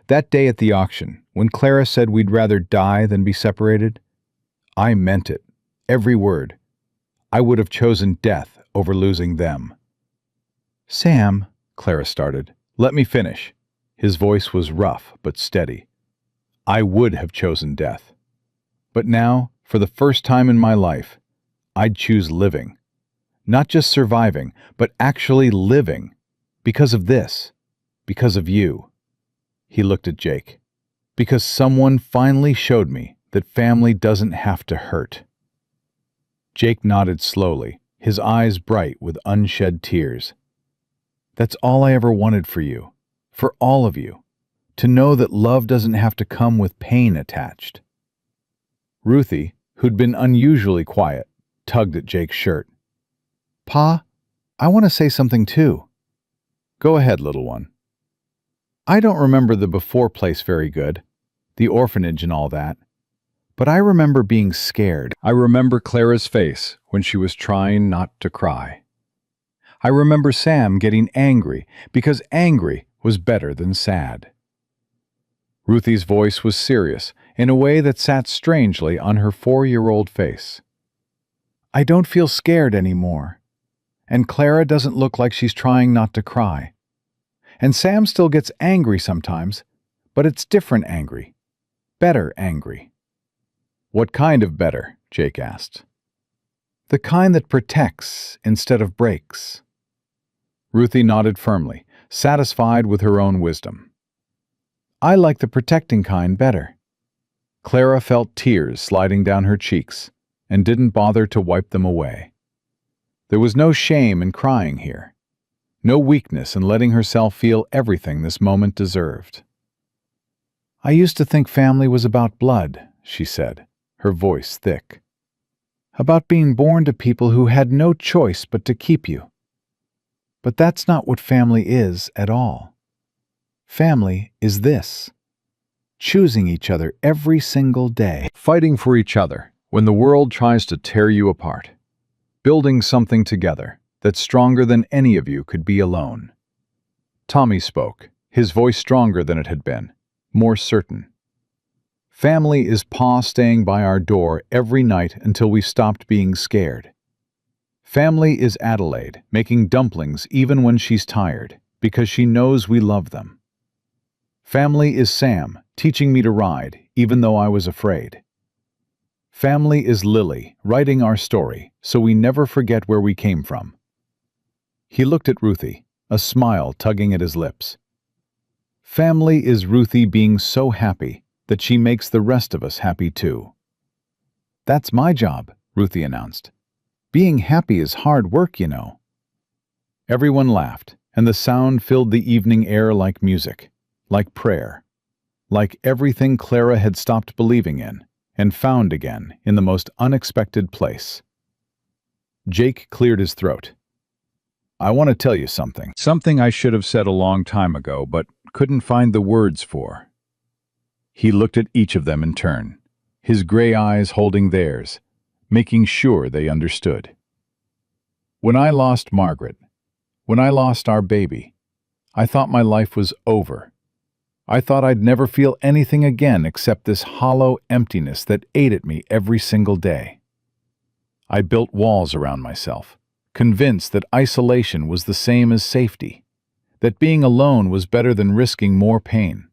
That day at the auction, when Clara said we'd rather die than be separated, I meant it. Every word. I would have chosen death over losing them. Sam, Clara started. Let me finish. His voice was rough but steady. I would have chosen death. But now, for the first time in my life, I'd choose living. Not just surviving, but actually living. Because of this. Because of you." He looked at Jake. "Because someone finally showed me that family doesn't have to hurt." Jake nodded slowly, his eyes bright with unshed tears. "That's all I ever wanted for you, for all of you, to know that love doesn't have to come with pain attached." Ruthie, who'd been unusually quiet, tugged at Jake's shirt. "Pa, I want to say something too." "Go ahead, little one." "I don't remember the before place very good, the orphanage and all that. But I remember being scared. I remember Clara's face when she was trying not to cry. I remember Sam getting angry because angry was better than sad." Ruthie's voice was serious in a way that sat strangely on her 4-year-old face. "I don't feel scared anymore. And Clara doesn't look like she's trying not to cry. And Sam still gets angry sometimes, but it's different angry. Better angry." "What kind of better?" Jake asked. "The kind that protects instead of breaks." Ruthie nodded firmly, satisfied with her own wisdom. "I like the protecting kind better." Clara felt tears sliding down her cheeks and didn't bother to wipe them away. There was no shame in crying here, no weakness in letting herself feel everything this moment deserved. "I used to think family was about blood," she said, her voice thick. "About being born to people who had no choice but to keep you. But that's not what family is at all. Family is this: choosing each other every single day. Fighting for each other when the world tries to tear you apart. Building something together that's stronger than any of you could be alone." Tommy spoke, his voice stronger than it had been, more certain. "Family is Pa staying by our door every night until we stopped being scared. Family is Adelaide making dumplings even when she's tired, because she knows we love them. Family is Sam teaching me to ride even though I was afraid. Family is Lily writing our story so we never forget where we came from." He looked at Ruthie, a smile tugging at his lips. "Family is Ruthie being so happy that she makes the rest of us happy too." "That's my job," Ruthie announced. "Being happy is hard work, you know." Everyone laughed, and the sound filled the evening air like music, like prayer, like everything Clara had stopped believing in and found again in the most unexpected place. Jake cleared his throat. "I want to tell you something. Something I should have said a long time ago, but couldn't find the words for." He looked at each of them in turn, his gray eyes holding theirs, making sure they understood. "When I lost Margaret, when I lost our baby, I thought my life was over. I thought I'd never feel anything again except this hollow emptiness that ate at me every single day. I built walls around myself, convinced that isolation was the same as safety, that being alone was better than risking more pain."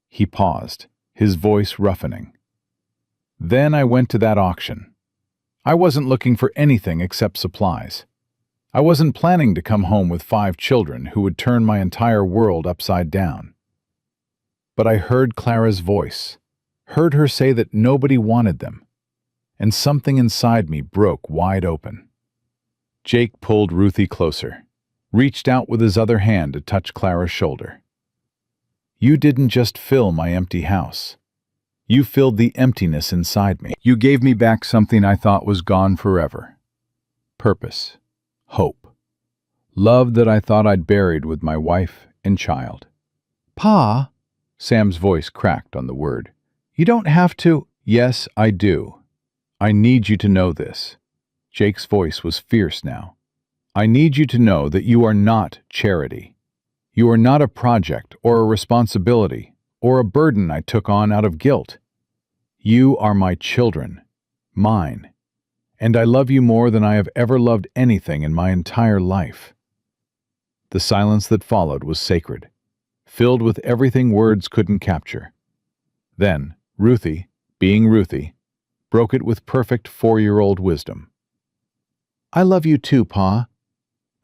He paused, his voice roughening. "Then I went to that auction. I wasn't looking for anything except supplies. I wasn't planning to come home with 5 children who would turn my entire world upside down. But I heard Clara's voice, heard her say that nobody wanted them, and something inside me broke wide open." Jake pulled Ruthie closer, reached out with his other hand to touch Clara's shoulder. "You didn't just fill my empty house. You filled the emptiness inside me. You gave me back something I thought was gone forever. Purpose, hope, love that I thought I'd buried with my wife and child." "Pa," Sam's voice cracked on the word, "you don't have to—" "Yes, I do. I need you to know this." Jake's voice was fierce now. "I need you to know that you are not charity. You are not a project or a responsibility or a burden I took on out of guilt. You are my children, mine, and I love you more than I have ever loved anything in my entire life." The silence that followed was sacred, filled with everything words couldn't capture. Then, Ruthie, being Ruthie, broke it with perfect 4-year-old wisdom. "I love you too, Pa.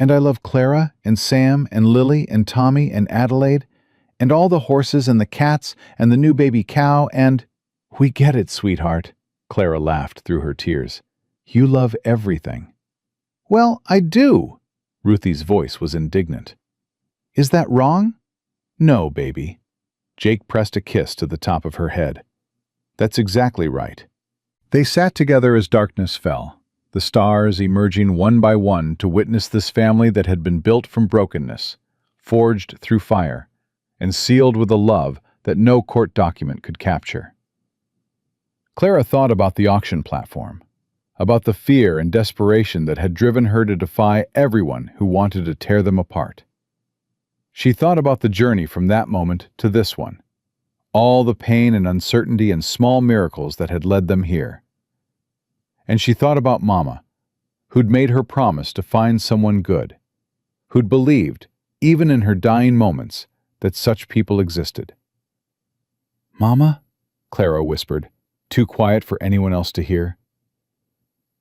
And I love Clara and Sam and Lily and Tommy and Adelaide and all the horses and the cats and the new baby cow and—" "We get it, sweetheart," Clara laughed through her tears. "You love everything." "Well, I do." Ruthie's voice was indignant. "Is that wrong?" "No, baby." Jake pressed a kiss to the top of her head. "That's exactly right." They sat together as darkness fell, the stars emerging one by one to witness this family that had been built from brokenness, forged through fire, and sealed with a love that no court document could capture. Clara thought about the auction platform, about the fear and desperation that had driven her to defy everyone who wanted to tear them apart. She thought about the journey from that moment to this one, all the pain and uncertainty and small miracles that had led them here. And she thought about Mama, who'd made her promise to find someone good, who'd believed, even in her dying moments, that such people existed. "Mama," Clara whispered, too quiet for anyone else to hear.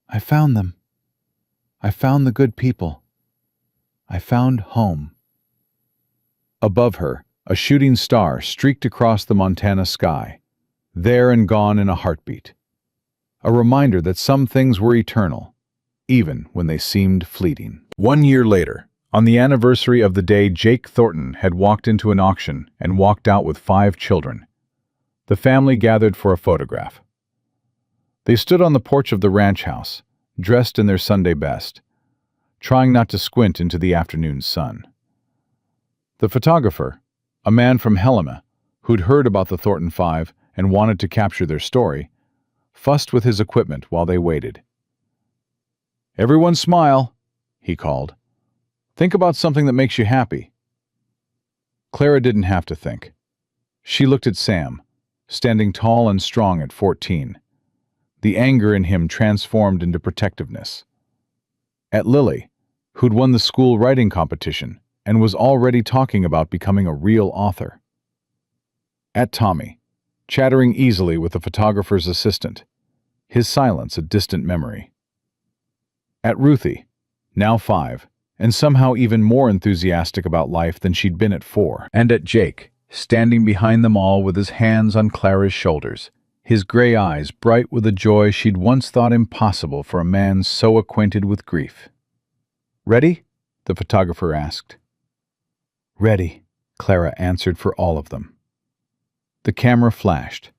"I found them. I found the good people. I found home." Above her, a shooting star streaked across the Montana sky, there and gone in a heartbeat. A reminder that some things were eternal, even when they seemed fleeting. 1 year later, on the anniversary of the day Jake Thornton had walked into an auction and walked out with 5 children, the family gathered for a photograph. They stood on the porch of the ranch house, dressed in their Sunday best, trying not to squint into the afternoon sun. The photographer, a man from Helena, who'd heard about the Thornton Five and wanted to capture their story, fussed with his equipment while they waited. "Everyone smile," he called. "Think about something that makes you happy." Clara didn't have to think. She looked at Sam, standing tall and strong at 14, the anger in him transformed into protectiveness. At Lily, who'd won the school writing competition and was already talking about becoming a real author. At Tommy, chattering easily with the photographer's assistant, his silence a distant memory. At Ruthie, now 5, and somehow even more enthusiastic about life than she'd been at 4. And at Jake, standing behind them all with his hands on Clara's shoulders, his gray eyes bright with a joy she'd once thought impossible for a man so acquainted with grief. "Ready?" the photographer asked. "Ready," Clara answered for all of them. The camera flashed.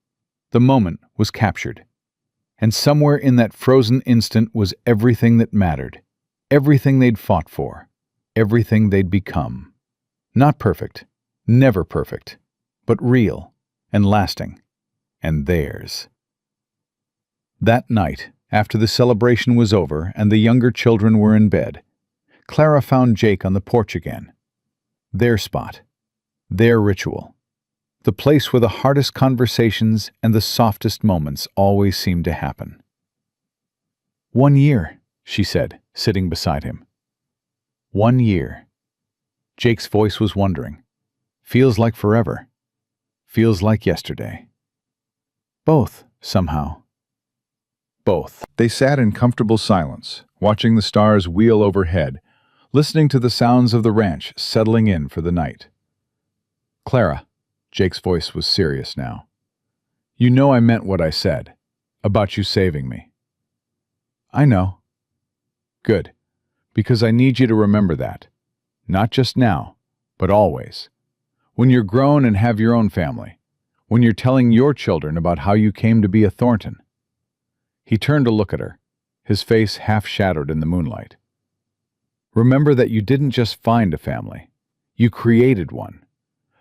The moment was captured. And somewhere in that frozen instant was everything that mattered, everything they'd fought for, everything they'd become. Not perfect, never perfect, but real and lasting, and theirs. That night, after the celebration was over and the younger children were in bed, Clara found Jake on the porch again. Their spot, their ritual, the place where the hardest conversations and the softest moments always seemed to happen. 1 year, she said, sitting beside him. 1 year. Jake's voice was wondering. Feels like forever. Feels like yesterday. Both, somehow. Both. They sat in comfortable silence, watching the stars wheel overhead, listening to the sounds of the ranch settling in for the night. "Clara," Jake's voice was serious now, "you know I meant what I said, about you saving me." "I know." "Good, because I need you to remember that. Not just now, but always. When you're grown and have your own family. When you're telling your children about how you came to be a Thornton." He turned to look at her, his face half shadowed in the moonlight. "Remember that you didn't just find a family. You created one.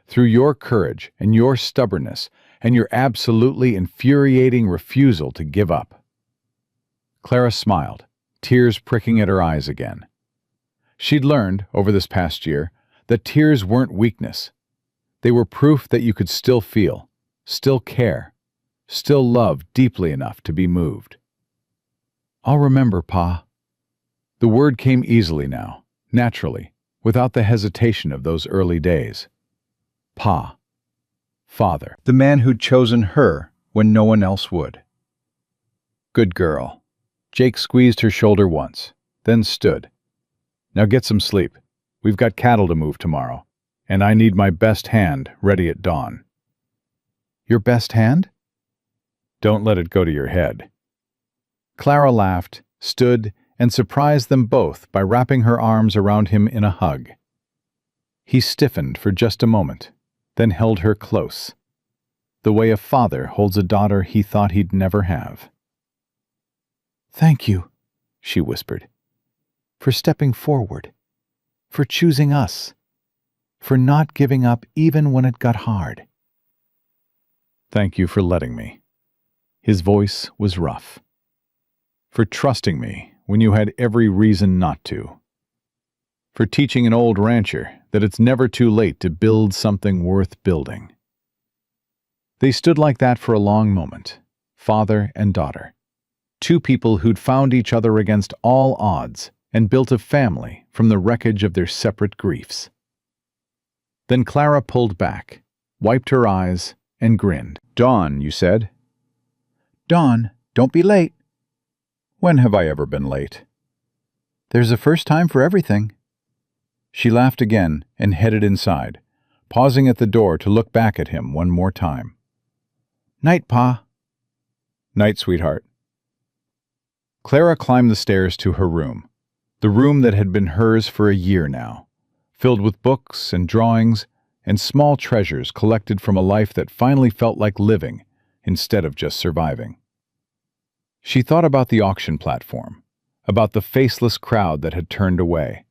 Through your courage and your stubbornness and your absolutely infuriating refusal to give up." Clara smiled, tears pricking at her eyes again. She'd learned, over this past year, that tears weren't weakness. They were proof that you could still feel, still care, still love deeply enough to be moved. "I'll remember, Pa." The word came easily now, naturally, without the hesitation of those early days. Pa. Father. The man who'd chosen her when no one else would. Good girl. Jake squeezed her shoulder once, then stood. Now get some sleep. We've got cattle to move tomorrow, and I need my best hand ready at dawn. Your best hand? Don't let it go to your head. Clara laughed, stood, and surprised them both by wrapping her arms around him in a hug. He stiffened for just a moment, then held her close, the way a father holds a daughter he thought he'd never have. "Thank you," she whispered, "for stepping forward, for choosing us, for not giving up even when it got hard." Thank you for letting me. His voice was rough. For trusting me when you had every reason not to. For teaching an old rancher that it's never too late to build something worth building. They stood like that for a long moment, father and daughter. Two people who'd found each other against all odds and built a family from the wreckage of their separate griefs. Then Clara pulled back, wiped her eyes, and grinned. "Dawn, you said?" "Dawn, don't be late." When have I ever been late? "There's a first time for everything." She laughed again and headed inside, pausing at the door to look back at him one more time. "Night, Pa." "Night, sweetheart." Clara climbed the stairs to her room, the room that had been hers for a year now, filled with books and drawings and small treasures collected from a life that finally felt like living instead of just surviving. She thought about the auction platform, about the faceless crowd that had turned away,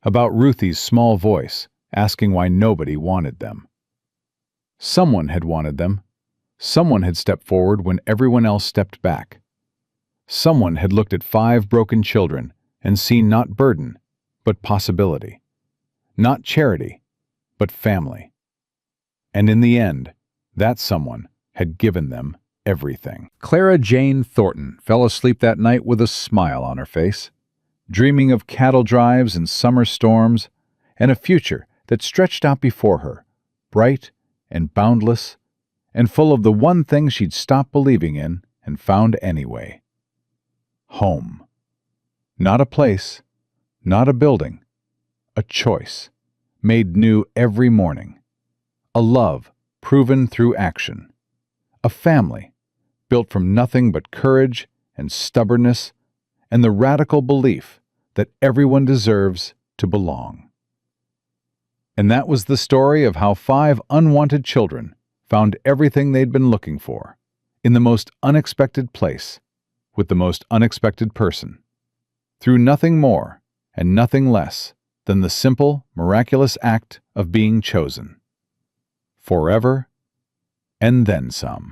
about Ruthie's small voice asking why nobody wanted them. Someone had wanted them. Someone had stepped forward when everyone else stepped back. Someone had looked at 5 broken children and seen not burden, but possibility. Not charity, but family. And in the end, that someone had given them everything. Clara Jane Thornton fell asleep that night with a smile on her face, dreaming of cattle drives and summer storms and a future that stretched out before her, bright and boundless and full of the one thing she'd stopped believing in and found anyway. Home. Not a place, not a building, a choice, made new every morning. A love proven through action. A family built from nothing but courage and stubbornness and the radical belief that everyone deserves to belong. And that was the story of how 5 unwanted children found everything they'd been looking for, in the most unexpected place, with the most unexpected person, through nothing more and nothing less than the simple, miraculous act of being chosen. Forever and then some.